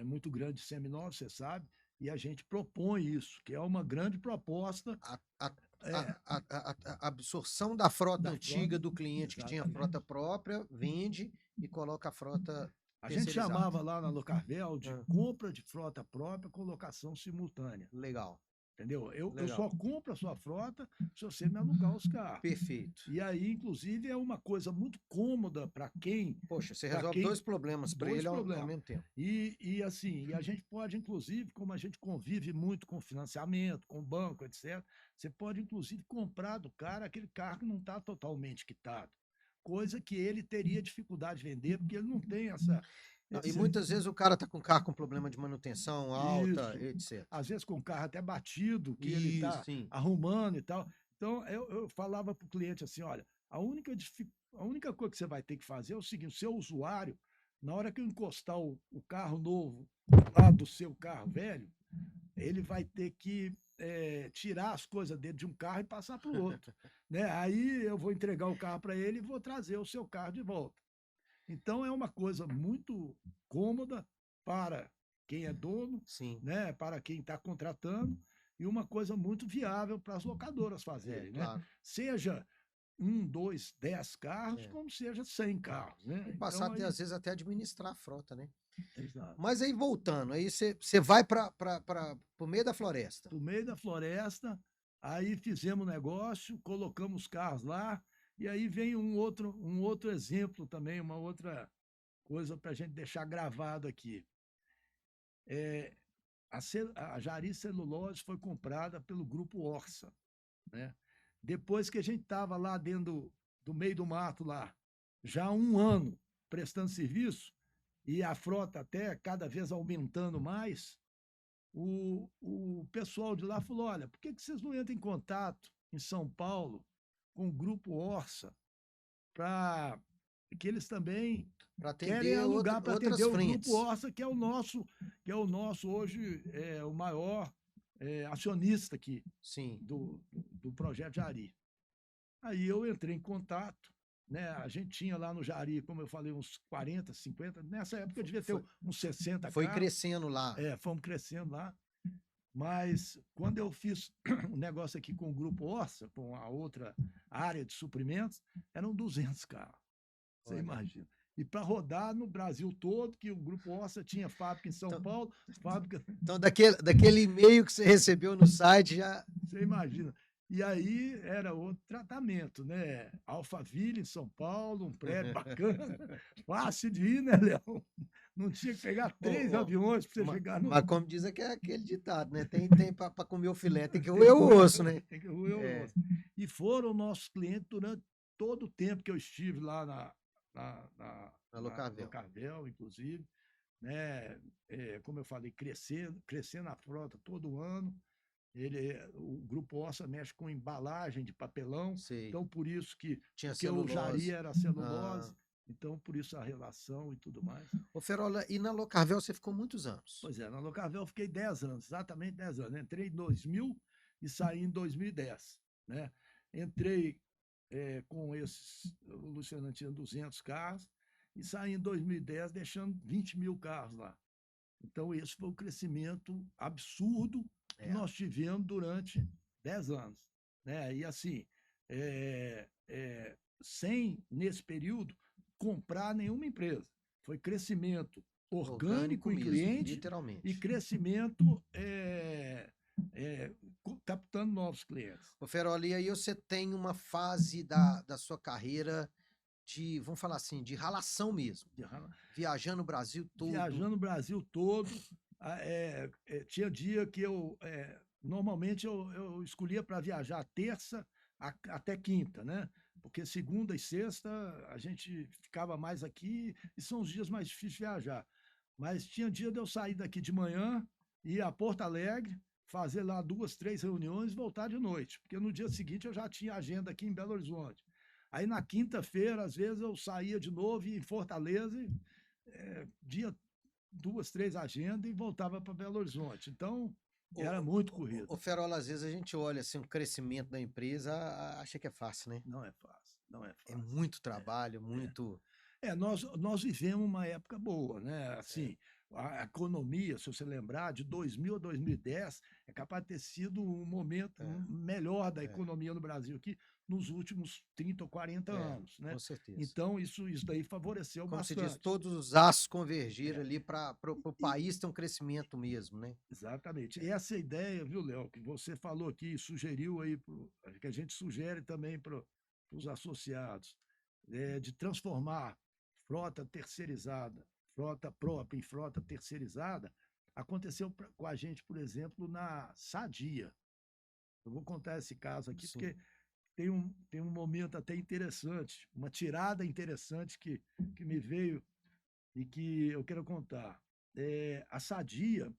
muito grande de seminovos, você sabe, e a gente propõe isso, que é uma grande proposta. A absorção da frota antiga do cliente que tinha frota própria, vende e coloca a frota A gente terceirizada. chamava lá na Locarvel de compra de frota própria com locação simultânea. Legal. Entendeu? Eu Legal. só compro a sua frota se você me alugar os carros. Perfeito. E aí, inclusive, é uma coisa muito cômoda para quem. Poxa, você resolve dois problemas para ele ao mesmo tempo. E assim, a gente pode, inclusive, como a gente convive muito com financiamento, com banco, etc., você pode, inclusive, comprar do cara aquele carro que não está totalmente quitado. Coisa que ele teria dificuldade de vender, porque ele não tem essa. E muitas vezes o cara está com carro com problema de manutenção alta, etc. Às vezes com o carro até batido, que ele está arrumando e tal. Então, eu falava para o cliente assim, olha, a única coisa que você vai ter que fazer é o seguinte, o seu usuário, na hora que eu encostar o carro novo lá do seu carro velho, ele vai ter que tirar as coisas dentro de um carro e passar para o outro. Né? Aí eu vou entregar o carro para ele e vou trazer o seu carro de volta. Então, é uma coisa muito cômoda para quem é dono, né? Para quem está contratando, e uma coisa muito viável para as locadoras fazerem. Claro. Né? Seja 1, 2, 10 carros, como seja 100 carros. Né? E passar, então, às vezes, até administrar a frota, né? Exato. Mas aí, voltando, aí você vai para o meio da floresta. Para o meio da floresta, aí fizemos negócio, colocamos os carros lá, e aí vem um outro exemplo também, uma outra coisa para a gente deixar gravado aqui. A Jari Celulose foi comprada pelo Grupo Orsa. Né? Depois que a gente estava lá dentro do meio do mato, lá, já há 1 ano prestando serviço, e a frota até cada vez aumentando mais, o pessoal de lá falou, olha, por que vocês não entram em contato em São Paulo com o Grupo Orsa, para que eles também querem alugar para atender o Grupo Orsa, que é o nosso hoje o maior acionista aqui do projeto Jari. Aí eu entrei em contato, né? A gente tinha lá no Jari, como eu falei, uns 40, 50, nessa época devia ter uns 60 Foi carros. crescendo lá. Fomos crescendo lá. Mas quando eu fiz um negócio aqui com o Grupo Orça, com a outra área de suprimentos, eram 200 carros. Você Olha. imagina. E para rodar no Brasil todo, que o Grupo Orça tinha fábrica em São Então- Paulo, fábrica. Então, daquele e-mail que você recebeu no site, já. Você imagina. E aí era outro tratamento, né? Alphaville, em São Paulo, um prédio bacana, fácil de ir, né, Léo? Não tinha que pegar 3 Ô, aviões para você Ma- chegar no. Mas como diz aquele ditado, né? Tem para comer o filé, tem que roer o osso, né? Tem que roer o É. osso. E foram nossos clientes durante todo o tempo que eu estive lá Na Locarvel. Locarvel, inclusive, né? Como eu falei, crescendo a frota todo ano. O Grupo Orça mexe com embalagem de papelão, Sei. então por isso que Tinha porque o celulose. jari era celulose, Ah. então por isso a relação e tudo mais. Ô, Ferola, e na Locarvel você ficou muitos anos? Pois é, na Locarvel eu fiquei 10 anos, exatamente 10 anos. Entrei em 2000 e saí em 2010, né? Entrei com o Luciano tinha 200 carros e saí em 2010 deixando 20 mil carros lá. Então esse foi o crescimento absurdo que É. nós tivemos durante 10 anos, né? E assim, sem, nesse período, comprar nenhuma empresa. Foi crescimento orgânico em mesmo, cliente literalmente. e crescimento captando novos clientes. Ô, Ferola, e aí você tem uma fase da sua carreira de, vamos falar assim, de ralação mesmo. Viajando o Brasil todo. Viajando o Brasil todo. Tinha dia que normalmente eu escolhia para viajar terça até quinta, né? Porque segunda e sexta a gente ficava mais aqui e são os dias mais difíceis de viajar. Mas tinha dia de eu sair daqui de manhã, ir a Porto Alegre, fazer lá 2, 3 reuniões e voltar de noite, porque no dia seguinte eu já tinha agenda aqui em Belo Horizonte. Aí na quinta-feira, às vezes, eu saía de novo em Fortaleza, dia 2, 3 agendas e voltava para Belo Horizonte. Então, era muito corrido. Ô, Ferola, às vezes a gente olha assim, o crescimento da empresa, acha que é fácil, né? Não é fácil, não é É fácil. muito trabalho, muito. Nós vivemos uma época boa, né? Assim, a economia, se você lembrar, de 2000 a 2010, é capaz de ter sido um momento melhor da economia no Brasil aqui nos últimos 30 ou 40 anos, né? Com certeza. Então, isso daí favoreceu Como bastante. se diz, todos os aços convergiram ali para o país ter um crescimento mesmo, né? Exatamente. E essa ideia, viu, Léo, que você falou aqui, sugeriu aí, que a gente sugere também para os associados, de transformar frota terceirizada, frota própria em frota terceirizada, aconteceu com a gente, por exemplo, na Sadia. Eu vou contar esse caso aqui, Sim. porque tem um momento até interessante, uma tirada interessante que me veio e que eu quero contar. A Sadia,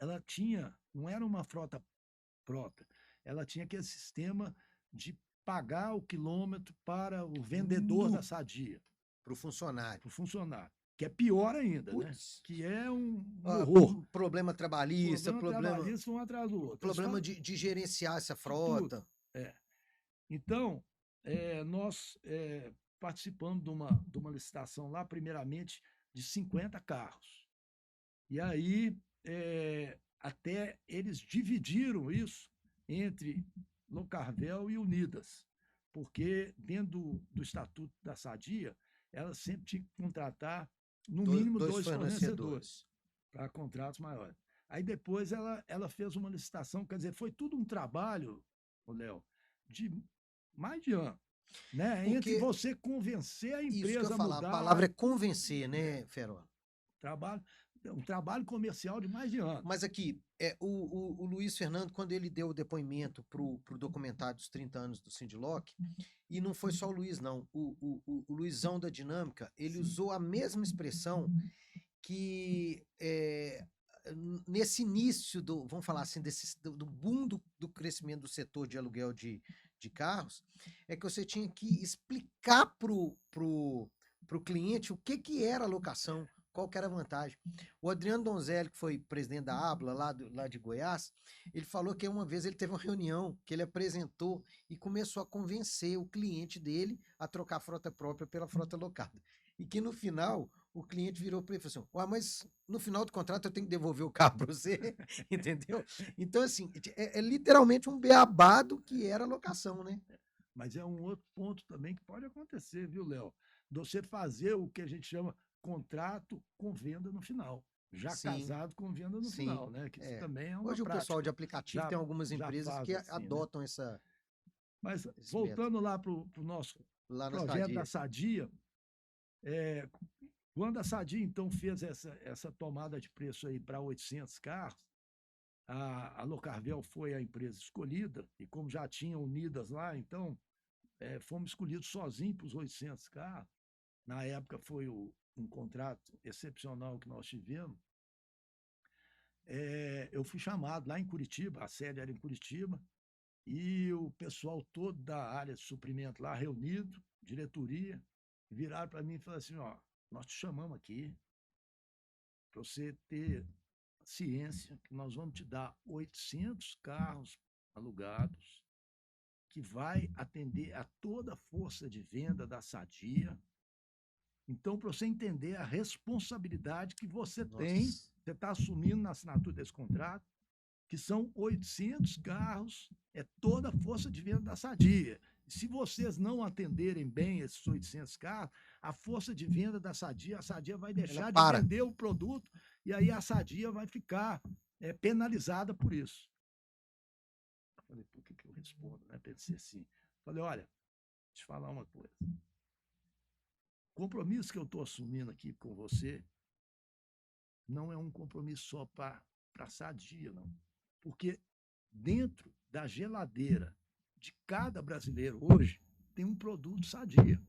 ela tinha, não era uma frota própria, ela tinha aquele sistema de pagar o quilômetro para o vendedor da Sadia. Para o funcionário. Para o funcionário. Que é pior ainda, né? Putz. Que é um horror. Problema trabalhista, trabalhista um atrás do outro. problema de gerenciar essa frota. Então, nós participamos de uma licitação lá, primeiramente, de 50 carros. E aí, até eles dividiram isso entre Locarvel e Unidas, porque dentro do Estatuto da Sadia, ela sempre tinha que contratar, no mínimo, 2 fornecedores para contratos maiores. Aí depois ela fez uma licitação, quer dizer, foi tudo um trabalho, Léo, de mais de ano, né? Entre você convencer a empresa a mudar. A palavra é convencer, né, Ferola? Um trabalho comercial de mais de ano. Mas aqui, o Luiz Fernando, quando ele deu o depoimento para o documentário dos 30 anos do Sindiloc, e não foi só o Luiz, não, o Luizão da Dinâmica, ele usou a mesma expressão que nesse início vamos falar assim, do boom do crescimento do setor de aluguel de carros, é que você tinha que explicar pro cliente o que era a locação, qual que era a vantagem. O Adriano Donzelli, que foi presidente da ABLA, lá de Goiás, ele falou que uma vez ele teve uma reunião que ele apresentou e começou a convencer o cliente dele a trocar a frota própria pela frota locada. E que no final o cliente virou para ele e falou assim: "Ué, mas no final do contrato eu tenho que devolver o carro para você", entendeu? Então, assim, é literalmente um beabá do que era locação, né? Mas é um outro ponto também que pode acontecer, viu, Léo? De você fazer o que a gente chama contrato com venda no final. Já Sim, casado com venda no sim. final, né? Que isso É. também é uma Hoje o pessoal de prática. aplicativo Já, tem algumas já empresas faz que assim, né? adotam Mas esse método voltando lá para o nosso lá na projeto da Sadia. Sadia, é, quando a Sadia, então, fez essa tomada de preço aí para 800 carros, a Locarvel foi a empresa escolhida, e como já tinha Unidas lá, então, fomos escolhidos sozinhos para os 800 carros. Na época foi um contrato excepcional que nós tivemos. Eu fui chamado lá em Curitiba, a sede era em Curitiba, e o pessoal todo da área de suprimento lá reunido, diretoria, viraram para mim e falaram assim: ó, nós te chamamos aqui para você ter ciência que nós vamos te dar 800 carros alugados, que vai atender a toda a força de venda da Sadia. Então, para você entender a responsabilidade que você tem, Nossa. você está assumindo na assinatura desse contrato, que são 800 carros, é toda a força de venda da Sadia. E se vocês não atenderem bem esses 800 carros, a força de venda da Sadia, a Sadia vai Ela deixar de para. vender o produto e aí a Sadia vai ficar penalizada por isso. Eu falei, por que eu respondo? Né? Pensei assim. Falei, olha, deixa eu te falar uma coisa. O compromisso que eu estou assumindo aqui com você não é um compromisso só para a Sadia, não. Porque dentro da geladeira de cada brasileiro hoje tem um produto Sadia.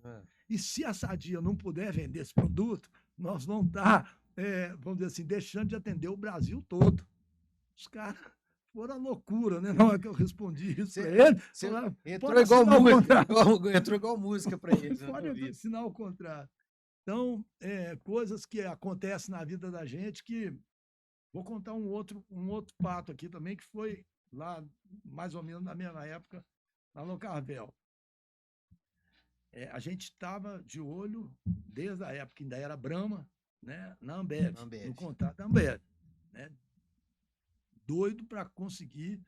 E se a Sadia não puder vender esse produto, nós vamos estar, vamos dizer assim, deixando de atender o Brasil todo. Os caras foram a loucura, né? Na hora que eu respondi isso para ele, falaram, entrou igual música, entrou igual música para eles. Pode assinar o contrato. Então, coisas que acontecem na vida da gente que... Vou contar um outro fato aqui também, que foi lá, mais ou menos na mesma época, na Locarvel. A gente estava de olho, desde a época que ainda era Brahma, né, na Ambev, no contrato da Ambev. Né, doido para conseguir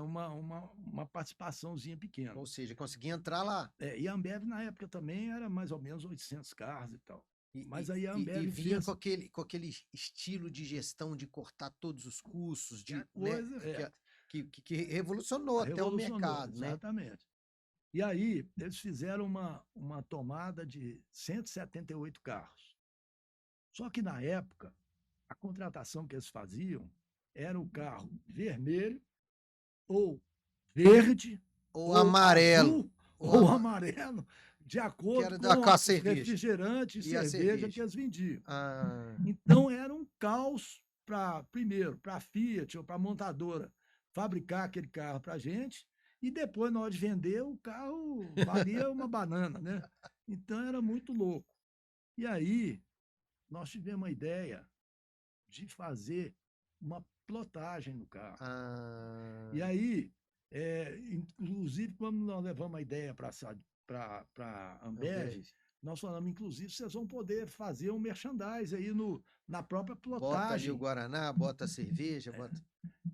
uma participaçãozinha pequena. Ou seja, conseguir entrar lá. E a Ambev, na época, também era mais ou menos 800 carros e tal. Mas aí a E Ambev vinha fez... com aquele estilo de gestão de cortar todos os custos, que revolucionou até o mercado, né? Exatamente. E aí eles fizeram uma tomada de 178 carros. Só que na época, a contratação que eles faziam era o carro vermelho, ou verde, ou amarelo, azul, ou amarelo, de acordo com a os refrigerantes e cerveja que eles vendiam. Então era um caos primeiro, para a Fiat ou para a montadora fabricar aquele carro para a gente, e depois, na hora de vender, o carro valia uma banana, né? Então era muito louco. E aí nós tivemos a ideia de fazer uma plotagem no carro. E aí, inclusive, quando nós levamos a ideia para a Ambev, nós falamos, inclusive, vocês vão poder fazer um merchandise aí na própria plotagem. Bota ali o Guaraná, bota a cerveja, bota...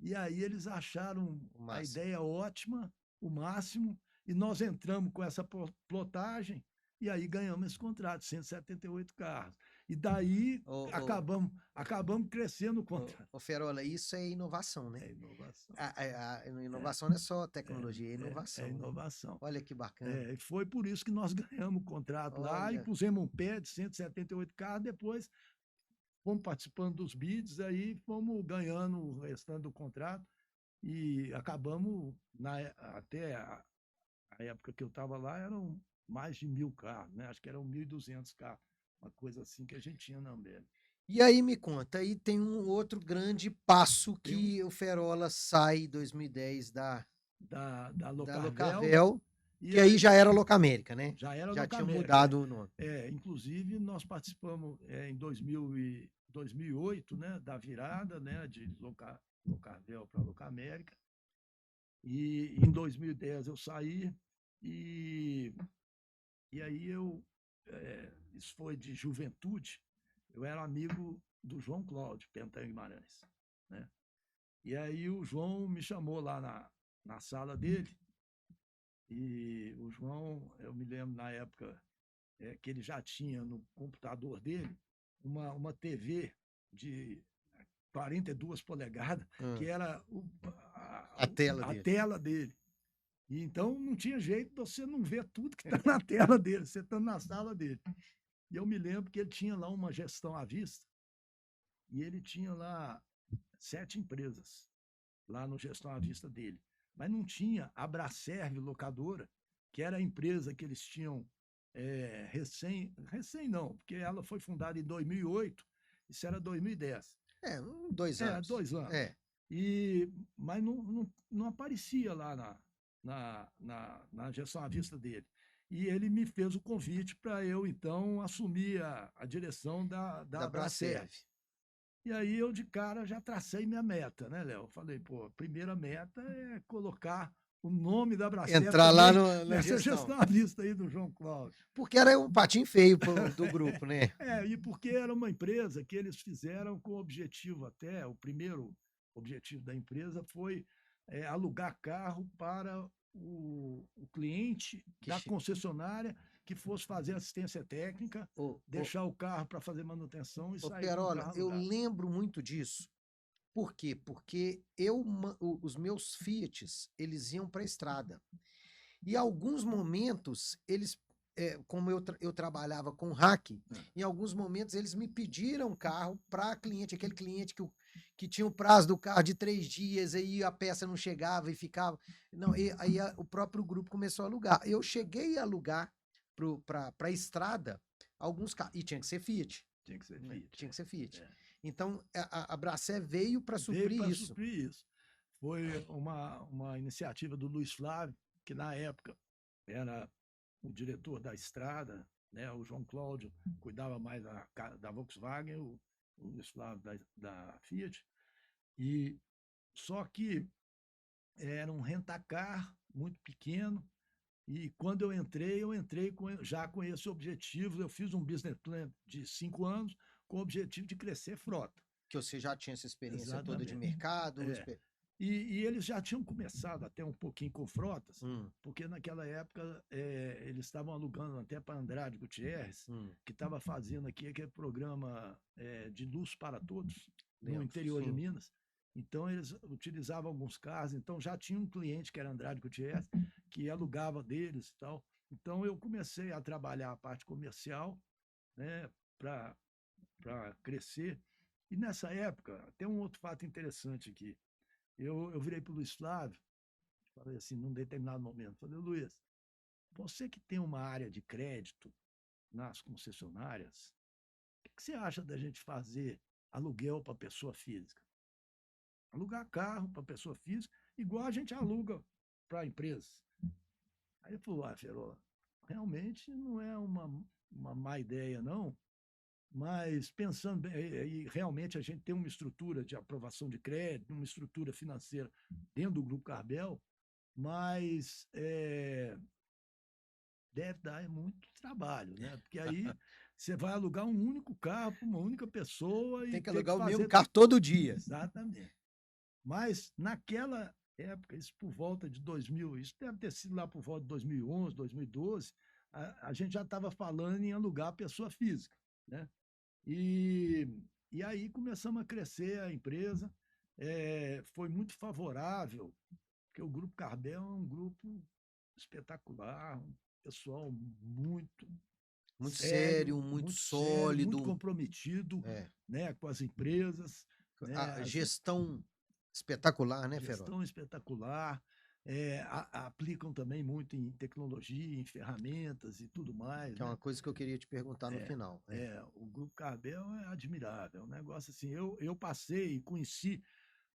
E aí eles acharam a ideia ótima, o máximo, e nós entramos com essa plotagem, e aí ganhamos esse contrato, 178 carros. E daí acabamos crescendo o contrato. Ferola, isso é inovação, né? É inovação. A inovação não é só tecnologia, é inovação. É inovação. Né? Olha que bacana. Foi por isso que nós ganhamos o contrato lá e pusemos um pé de 178 carros, depois fomos participando dos bids, aí fomos ganhando o restante do contrato e acabamos, até a época que eu estava lá, eram mais de 1.000 carros, né? Acho que eram 1.200 carros, uma coisa assim que a gente tinha na Ambev. E aí me conta, aí tem um outro grande passo que o Ferola sai em 2010 da Locarvel, que aí já era Locamérica, né? Já era já Locamérica. Tinha mudado o nome. Inclusive, nós participamos em 2008, né, da virada, né, de Locarvel para Locamérica. E em 2010 eu saí e aí isso foi de juventude. eu era amigo do João Cláudio Pentan Guimarães, né? E aí o João me chamou lá na sala dele, e o João, eu me lembro na época que ele já tinha no computador dele uma TV de 42 polegadas, que era A tela a dele. tela dele. E então não tinha jeito de você não ver tudo que está na tela dele, você está na sala dele. E eu me lembro que ele tinha lá uma gestão à vista, e ele tinha lá 7 empresas, lá no gestão à vista dele. Mas não tinha a Bracerv Locadora, que era a empresa que eles tinham recém não, porque ela foi fundada em 2008, isso era 2010. 2 anos. 2 anos. Mas não aparecia lá na gestão à vista dele. E ele me fez o convite para eu, então, assumir a direção da Bracerv. E aí eu, de cara, já tracei minha meta, né, Léo? Falei, pô, a primeira meta é colocar o nome da Bracerv entrar lá na nessa gestão à vista aí do João Cláudio. Porque era um patinho feio do grupo, né? E porque era uma empresa que eles fizeram com o objetivo até, o primeiro objetivo da empresa foi alugar carro para o cliente da concessionária que fosse fazer assistência técnica, deixar o carro para fazer manutenção e sair com o carro alugado. Eu lembro muito disso. Por quê? Porque os meus Fiats, eles iam para a estrada. E alguns momentos, eles, como eu trabalhava com hack, em alguns momentos eles me pediram carro para cliente, aquele cliente que tinha o prazo do carro de 3 dias, aí a peça não chegava e ficava. Não, aí o próprio grupo começou a alugar. Eu cheguei a alugar para a estrada alguns carros, e tinha que ser Fiat. Tinha que ser Fiat. Tinha que ser Fiat. Então, a Bracé veio para suprir isso. Foi uma iniciativa do Luiz Flávio, que na época era o diretor da estrada, né? O João Cláudio cuidava mais da Volkswagen, o Luiz Flávio da Fiat. E só que era um rentacar muito pequeno. E quando eu entrei já com esse objetivo. Eu fiz um business plan de 5 anos com o objetivo de crescer frota. Que você já tinha essa experiência toda de mercado. E eles já tinham começado até um pouquinho com frotas, porque naquela época eles estavam alugando até para Andrade Gutierrez, que estava fazendo aqui aquele programa de luz para todos, no interior de Minas. Então, eles utilizavam alguns carros. Então, já tinha um cliente, que era Andrade Gutierrez, que alugava deles e tal. Então, eu comecei a trabalhar a parte comercial, né, para crescer. E, nessa época, tem um outro fato interessante aqui. Eu virei para o Luiz Flávio, falei assim, num determinado momento, falei, Luiz, você que tem uma área de crédito nas concessionárias, o que você acha da gente fazer aluguel para pessoa física? Alugar carro para pessoa física, igual a gente aluga para a empresa. Aí ele falou, Ferola, realmente não é uma má ideia, não, mas pensando bem, e realmente a gente tem uma estrutura de aprovação de crédito, uma estrutura financeira dentro do Grupo Carbel, mas deve dar muito trabalho, né? Porque aí você vai alugar um único carro para uma única pessoa e tem que alugar o mesmo carro todo dia. Exatamente. Mas naquela época, isso por volta de 2000, isso deve ter sido lá por volta de 2011, 2012, a gente já estava falando em alugar pessoa física, né? E aí começamos a crescer a empresa, foi muito favorável, porque o Grupo Carbel é um grupo espetacular, um pessoal muito sério, muito sólido, muito comprometido, né, com as empresas. A gestão espetacular, né, Ferola? Gestão espetacular. Aplicam também muito em tecnologia, em ferramentas e tudo mais. Que é uma coisa que eu queria te perguntar no final. O Grupo Carbel é admirável, é um negócio assim. Eu passei e conheci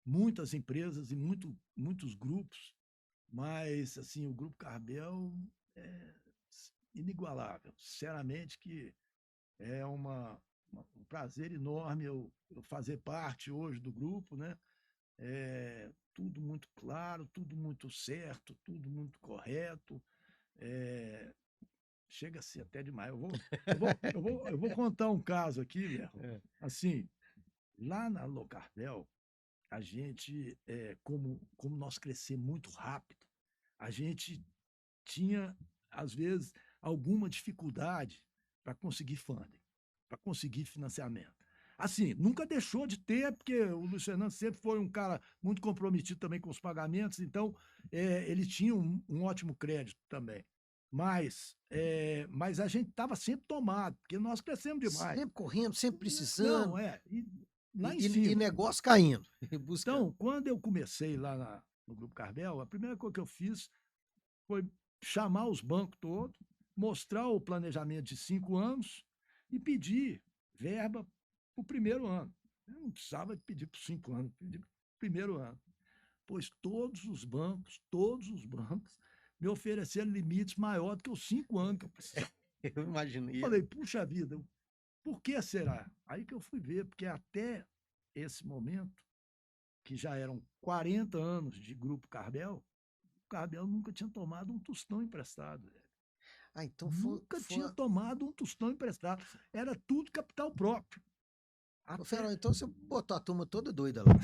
muitas empresas e muitos grupos, mas assim, o Grupo Carbel é inigualável. Sinceramente que é um prazer enorme eu fazer parte hoje do grupo, né? Tudo muito claro, tudo muito certo, tudo muito correto. chega a ser até demais. Eu vou contar um caso aqui, Léo. É. Assim, lá na Locardel, a gente, como nós crescemos muito rápido, a gente tinha, às vezes, alguma dificuldade para conseguir funding, para conseguir financiamento. Assim, nunca deixou de ter, porque o Luiz Fernando sempre foi um cara muito comprometido também com os pagamentos, então ele tinha um ótimo crédito também. Mas a gente estava sempre tomado, porque nós crescemos demais. Sempre correndo, sempre Não, precisando. e lá em E cima. negócio caindo. Buscando. Então, quando eu comecei lá no Grupo Carbel, a primeira coisa que eu fiz foi chamar os bancos todos, mostrar o planejamento de 5 anos e pedir verba para o primeiro ano. Eu não precisava pedir por 5 anos, pedir para o primeiro ano. Pois todos os bancos me ofereceram limites maiores do que os 5 anos que eu precisava. Eu imaginei. Eu falei, puxa vida, por que será? Aí que eu fui ver, porque até esse momento, que já eram 40 anos de Grupo Carbel, o Carbel nunca tinha tomado um tostão emprestado. Então Nunca tinha tomado um tostão emprestado. Era tudo capital próprio. Ferol, então você botou a turma toda doida lá.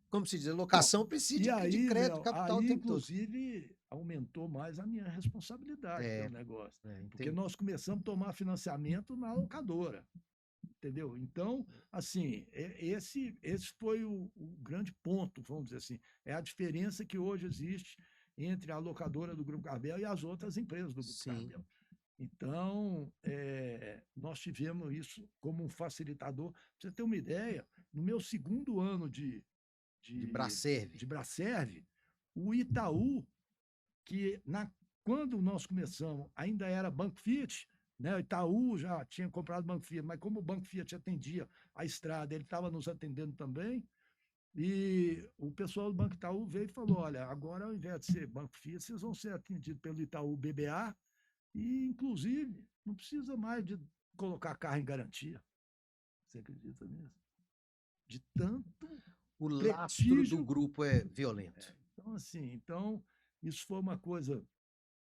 Como se diz, locação precisa de crédito, Léo, capital aí, o tempo todo. inclusive, aumentou mais a minha responsabilidade pelo negócio. Porque entendi. nós começamos a tomar financiamento na locadora. Entendeu? Então, assim, esse foi o grande ponto, vamos dizer assim. É a diferença que hoje existe entre a locadora do Grupo Carbel e as outras empresas do Grupo Carbel. Então, nós tivemos isso como um facilitador. Pra você ter uma ideia, no meu segundo ano de Bracerve, o Itaú, que quando nós começamos ainda era Banco Fiat, né? O Itaú já tinha comprado o Banco Fiat, mas como o Banco Fiat atendia a estrada, ele estava nos atendendo também. E o pessoal do Banco Itaú veio e falou: olha, agora ao invés de ser Banco Fiat, vocês vão ser atendidos pelo Itaú BBA, e inclusive não precisa mais de colocar carro em garantia. Você acredita nisso? De tanto o lastro do grupo é violento. Então, assim, isso foi uma coisa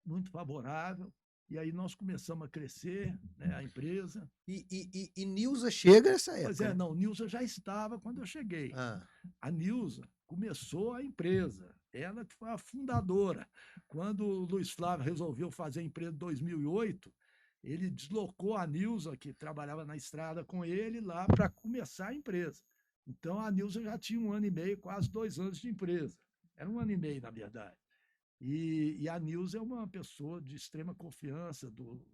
muito favorável. E aí nós começamos a crescer, né, a empresa. E Nilza chega nessa época? Pois não, Nilza já estava quando eu cheguei. A Nilza começou a empresa, ela que foi a fundadora. Quando o Luiz Flávio resolveu fazer a empresa em 2008, ele deslocou a Nilza, que trabalhava na estrada com ele, lá para começar a empresa. Então a Nilza já tinha 1 ano e meio, quase 2 anos de empresa. Era 1 ano e meio, na verdade. E a Nilza é uma pessoa de extrema confiança do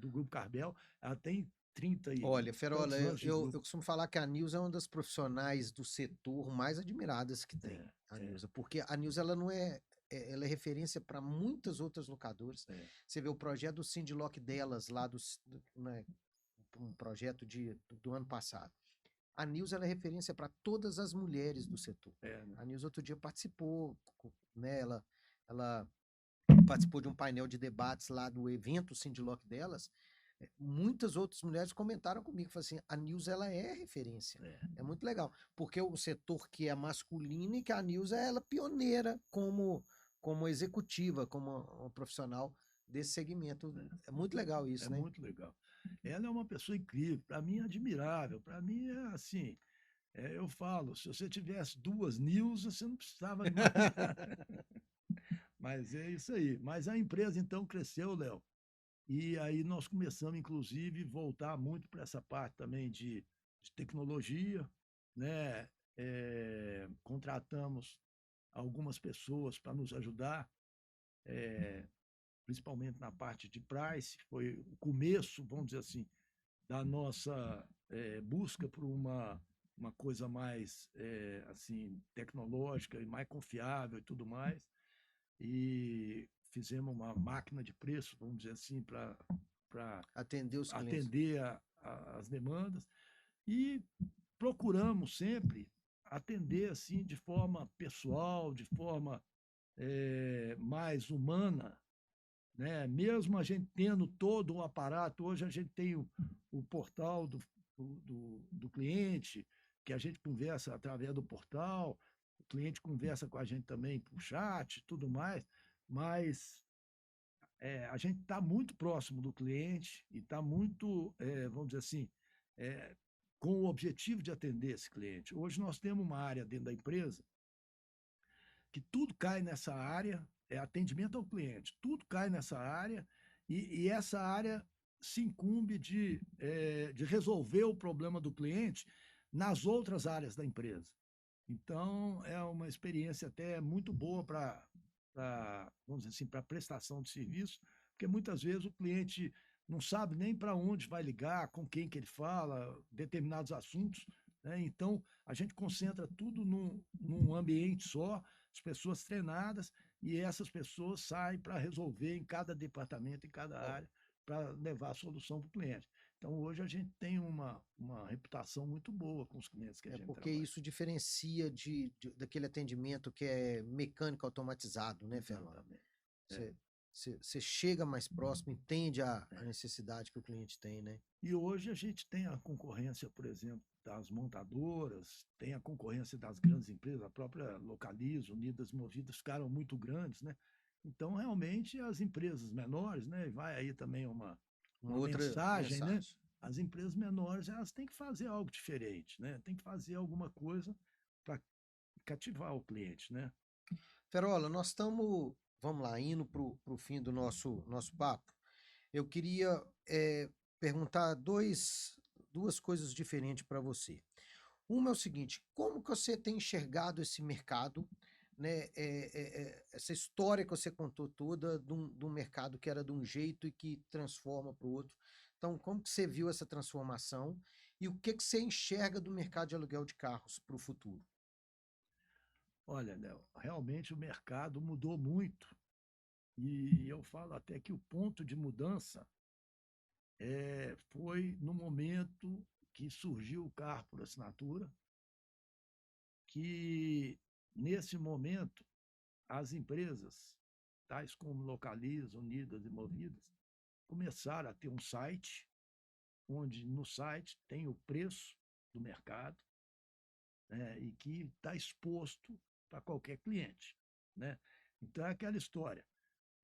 Grupo Carbel. Ela tem 30 e Olha, Ferola, anos eu costumo falar que a Nilza é uma das profissionais do setor mais admiradas que tem. Nilza, porque a Nilza ela não ela é referência para muitas outras locadoras. Você vê o projeto do Sindilock delas lá né, um projeto do ano passado. A Nilza ela é referência para todas as mulheres do setor. A Nilza outro dia participou, né? Ela participou de um painel de debates lá do evento Sindilock delas. Muitas outras mulheres comentaram comigo, falaram assim, a Nilza ela é referência. É muito legal, porque o setor que é masculino e que a Nilza ela é pioneira como executiva, como uma profissional desse segmento. É muito legal isso, né? É muito legal. Ela é uma pessoa incrível, para mim é admirável, para mim é assim, eu falo, se você tivesse 2 Nilza, você não precisava de mais. Mas é isso aí. Mas a empresa, então, cresceu, Léo. E aí nós começamos, inclusive, voltar muito para essa parte também de tecnologia, né? Contratamos algumas pessoas para nos ajudar, principalmente na parte de price. Foi o começo, vamos dizer assim, da nossa busca por uma coisa mais assim tecnológica e mais confiável e tudo mais. E fizemos uma máquina de preço, vamos dizer assim, para atender os clientes. Atender as demandas. E procuramos sempre atender assim de forma pessoal, de forma mais humana, né? Mesmo a gente tendo todo um aparato, hoje a gente tem o portal do cliente, que a gente conversa através do portal, o cliente conversa com a gente também por chat, tudo mais, mas a gente está muito próximo do cliente e está muito, vamos dizer assim, é, com o objetivo de atender esse cliente. Hoje nós temos uma área dentro da empresa que tudo cai nessa área, é atendimento ao cliente, tudo cai nessa área e essa área se incumbe de resolver o problema do cliente nas outras áreas da empresa. Então, é uma experiência até muito boa vamos dizer assim, para prestação de serviço, porque muitas vezes o cliente não sabe nem para onde vai ligar, com quem que ele fala, determinados assuntos, né? Então, a gente concentra tudo num ambiente só, as pessoas treinadas, e essas pessoas saem para resolver em cada departamento, em cada área, para levar a solução para o cliente. Então, hoje a gente tem uma reputação muito boa com os clientes que a gente Porque trabalha. isso diferencia daquele atendimento que é mecânico automatizado, né, Fernando? Exatamente. Você chega mais próximo, entende a necessidade que o cliente tem, né? E hoje a gente tem a concorrência, por exemplo, das montadoras, tem a concorrência das grandes empresas, a própria Localiza, Unidas Movidas ficaram muito grandes, né? Então, realmente, as empresas menores, né? Vai aí também uma Outra mensagem, né? mensagem. As empresas menores, elas têm que fazer algo diferente, né? Tem que fazer alguma coisa para cativar o cliente, né? Ferola, nós estamos, vamos lá, indo para o fim do nosso papo. Eu queria perguntar duas coisas diferentes para você. Uma é o seguinte: como que você tem enxergado esse mercado, né? Essa história que você contou toda de um mercado que era de um jeito e que transforma para o outro. Então, como que você viu essa transformação e o que você enxerga do mercado de aluguel de carros para o futuro? Olha, Léo, realmente o mercado mudou muito. E eu falo até que o ponto de mudança foi no momento que surgiu o carro por assinatura, que nesse momento as empresas, tais como Localiza, Unidas e Movidas, começaram a ter um site, onde no site tem o preço do mercado, né, e que está exposto para qualquer cliente, né? Então é aquela história.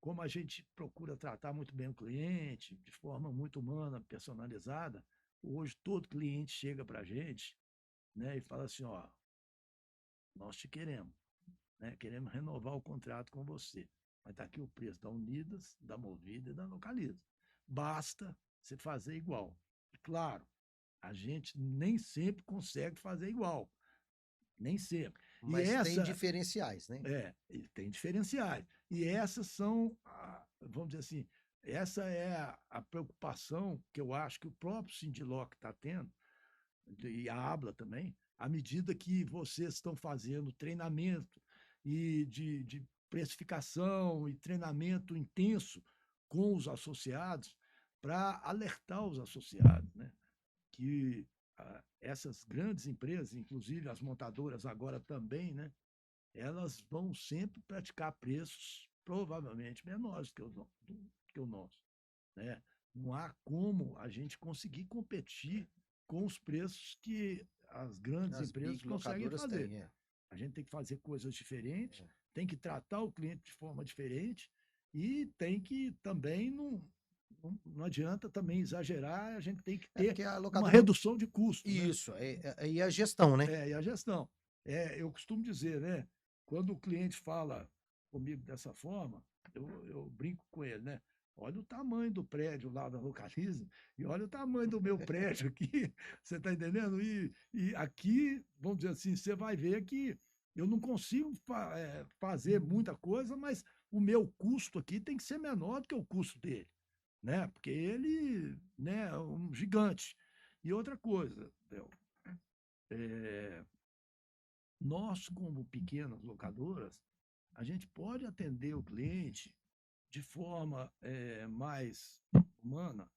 Como a gente procura tratar muito bem o cliente, de forma muito humana, personalizada, hoje todo cliente chega para a gente, né, e fala assim, ó, nós te queremos, né, queremos renovar o contrato com você, mas está aqui o preço da Unidas, da Movida e da Localiza. Basta você fazer igual. E, claro, a gente nem sempre consegue fazer igual, nem sempre. Mas tem diferenciais, né? Tem diferenciais. E essas são, vamos dizer assim, essa é a preocupação que eu acho que o próprio Sindiloc está tendo, e a ABLA também, à medida que vocês estão fazendo treinamento e de precificação e treinamento intenso com os associados, para alertar os associados, né, que essas grandes empresas, inclusive as montadoras agora também, né, elas vão sempre praticar preços provavelmente menores que o nosso, né? Não há como a gente conseguir competir com os preços que as grandes As empresas big conseguem locadoras fazer. têm, A gente tem que fazer coisas diferentes, tem que tratar o cliente de forma diferente e tem que também não adianta também exagerar, a gente tem que ter uma redução de custo. Isso, e a gestão, né? E a gestão. Eu costumo dizer, né? Quando o cliente fala comigo dessa forma, eu brinco com ele, né? Olha o tamanho do prédio lá da Localiza e olha o tamanho do meu prédio aqui, você está entendendo? E aqui, vamos dizer assim, você vai ver que eu não consigo fazer muita coisa, mas o meu custo aqui tem que ser menor do que o custo dele, né? Porque ele, né, é um gigante. E outra coisa, Del, nós, como pequenas locadoras, a gente pode atender o cliente de forma mais humana,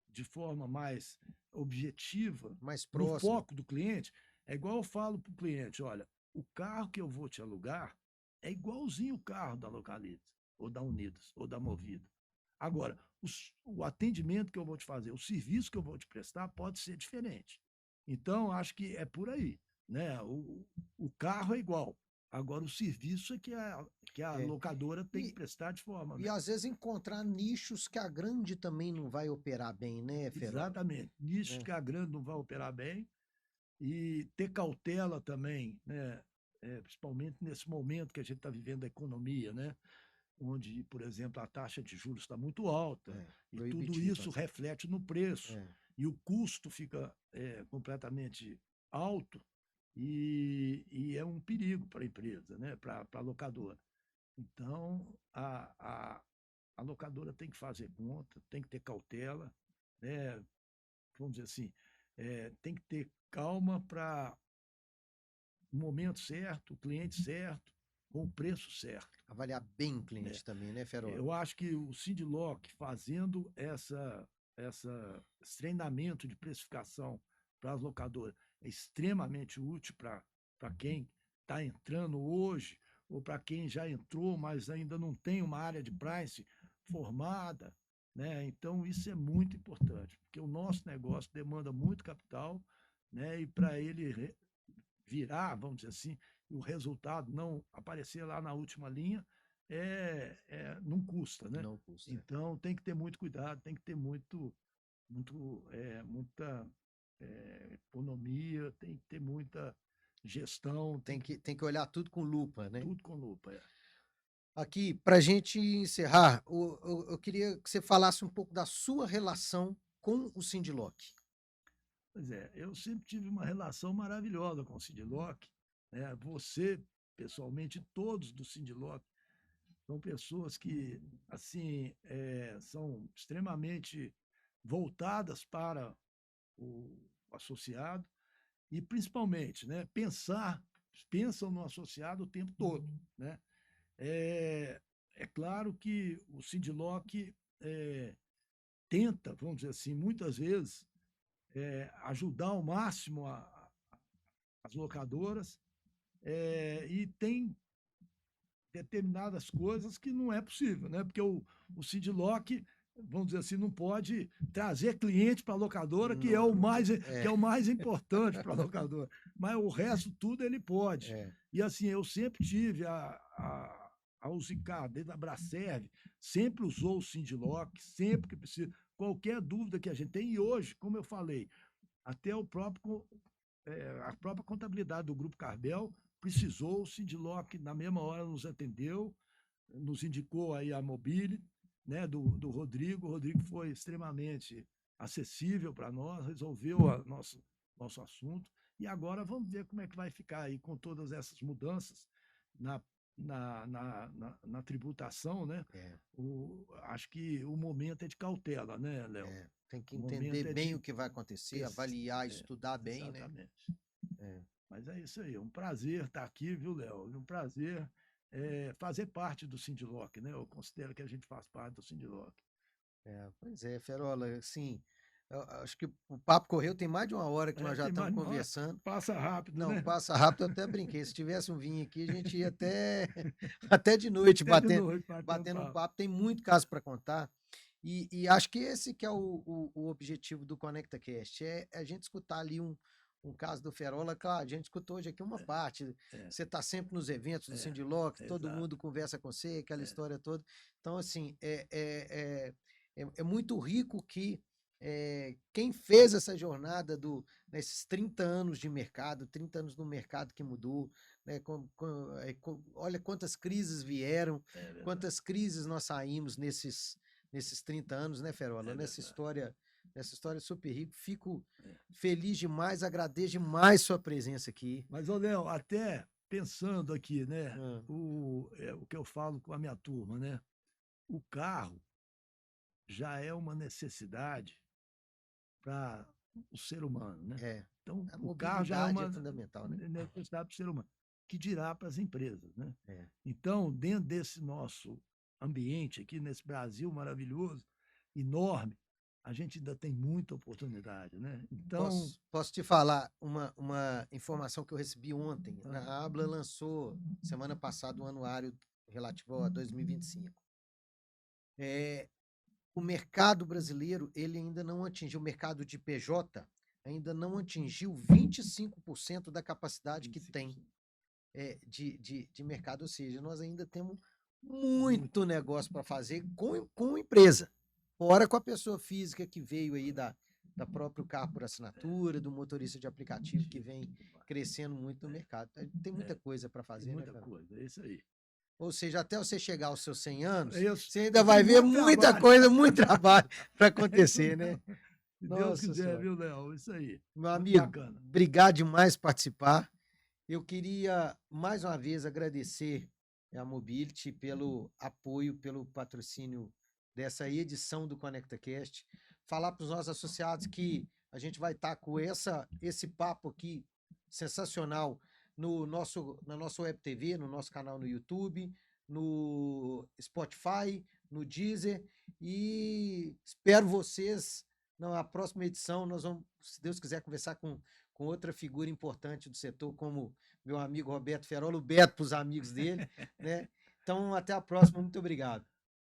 de forma mais objetiva, mais no próximo. foco do cliente. É igual eu falo para o cliente, olha, o carro que eu vou te alugar é igualzinho o carro da Localiza, ou da Unidas, ou da Movida. Agora, o atendimento que eu vou te fazer, o serviço que eu vou te prestar pode ser diferente. Então, acho que é por aí, né? O carro é igual, Agora, o serviço é que a É. locadora tem que E, prestar de forma. e às vezes encontrar nichos que a grande também não vai operar bem, né, Ferola? Exatamente. Nisso É, que a grande não vai operar bem e ter cautela também, né? Principalmente nesse momento que a gente está vivendo da economia, né? Onde, por exemplo, a taxa de juros está muito alta e tudo proibitiva. isso reflete no preço É. e o custo fica completamente alto e é um perigo para a empresa, né? Para a locadora. Então, a locadora tem que fazer conta, tem que ter cautela, né? Vamos dizer assim, tem que ter calma para o momento certo, o cliente certo, com o preço certo. Avaliar bem o Né? cliente também, né, Ferola? Eu acho que o Sindlock fazendo esse treinamento de precificação para as locadoras é extremamente útil para quem está entrando hoje ou para quem já entrou, mas ainda não tem uma área de price formada, né? Então isso é muito importante, porque o nosso negócio demanda muito capital, né? E para ele virar, vamos dizer assim, e o resultado não aparecer lá na última linha, não custa, né? Não custa. Então tem que ter muito cuidado, tem que ter muita economia, tem que ter muita gestão, Tem que olhar tudo com lupa, né? tudo com lupa. Aqui, para a gente encerrar, eu queria que você falasse um pouco da sua relação com o Sindlock. Pois é, eu sempre tive uma relação maravilhosa com o Sindlock, né? Você, pessoalmente, todos do Sindlock são pessoas que, assim, são extremamente voltadas para o associado e, principalmente, né, pensam no associado o tempo todo, né? É claro que o Sindlock tenta, vamos dizer assim, muitas vezes ajudar ao máximo as locadoras e tem determinadas coisas que não é possível, né? Porque o Sindlock, vamos dizer assim, não pode trazer cliente para a locadora, que é o mais importante para a locadora. Mas o resto tudo ele pode. E assim, eu sempre tive a Usicar, desde a Bracerv, sempre usou o Sindlock, sempre que precisa. Qualquer dúvida que a gente tem, e hoje, como eu falei, até a própria contabilidade do Grupo Carbel precisou, o Sindlock na mesma hora nos atendeu, nos indicou aí a Mobile, né, do Rodrigo. O Rodrigo foi extremamente acessível para nós, resolveu o nosso assunto. E agora vamos ver como é que vai ficar aí com todas essas mudanças na tributação, né? Acho que o momento é de cautela, né, Léo? Tem que entender bem o que vai acontecer, avaliar, estudar bem, exatamente. né? Mas é isso aí, é um prazer estar aqui, viu, Léo? É um prazer fazer parte do Sindlock, né? Eu considero que a gente faz parte do Sindlock. Pois é, Ferola, assim, acho que o papo correu, tem mais de uma hora que nós já estamos conversando. Passa rápido, não, né? Passa rápido, eu até brinquei. Se tivesse um vinho aqui, a gente ia até de noite batendo um papo. Tem muito caso para contar. E acho que esse que é o objetivo do ConectaCast, é a gente escutar ali um caso do Ferola. Claro, a gente escutou hoje aqui uma parte. Você está sempre nos eventos do Sindlock, todo mundo conversa com você, aquela história toda. Então, assim, é muito rico que quem fez essa jornada nesses 30 anos de mercado, 30 anos no mercado que mudou, né? Olha quantas crises vieram, quantas crises nós saímos nesses 30 anos, né, Ferola? Nessa história super rica. Fico feliz demais, agradeço demais sua presença aqui. Mas, ô Léo, até pensando aqui, né, o que eu falo com a minha turma, né? O carro já é uma necessidade para o ser humano, né? Então, o carro já é uma fundamental, né? necessidade para o ser humano, que dirá para as empresas, né? Então, dentro desse nosso ambiente aqui, nesse Brasil maravilhoso, enorme, a gente ainda tem muita oportunidade, né? Então, posso te falar uma informação que eu recebi ontem. A Abla lançou, semana passada, um anuário relativo a 2025. O mercado brasileiro, ele ainda não atingiu, o mercado de PJ ainda não atingiu 25% da capacidade que tem. de mercado. Ou seja, nós ainda temos muito negócio para fazer com empresa. Fora com a pessoa física que veio aí da próprio carro por assinatura, do motorista de aplicativo que vem crescendo muito no mercado. Tem muita coisa para fazer, Tem muita né, cara? coisa, é isso aí. Ou seja, até você chegar aos seus 100 anos, Isso. você ainda vai ver muita coisa, muito trabalho para acontecer, né? Se Deus quiser, viu, Léo? Isso aí. Meu Muito amigo, bacana. obrigado demais por participar. Eu queria, mais uma vez, agradecer a Mobility pelo apoio, pelo patrocínio dessa edição do ConectaCast. Falar para os nossos associados que a gente vai estar com esse papo aqui sensacional na nossa Web TV, no nosso canal no YouTube, no Spotify, no Deezer, e espero vocês na próxima edição. Nós vamos, se Deus quiser, conversar com outra figura importante do setor, como meu amigo Roberto Ferola, o Beto para os amigos dele, né? Então, até a próxima. Muito obrigado.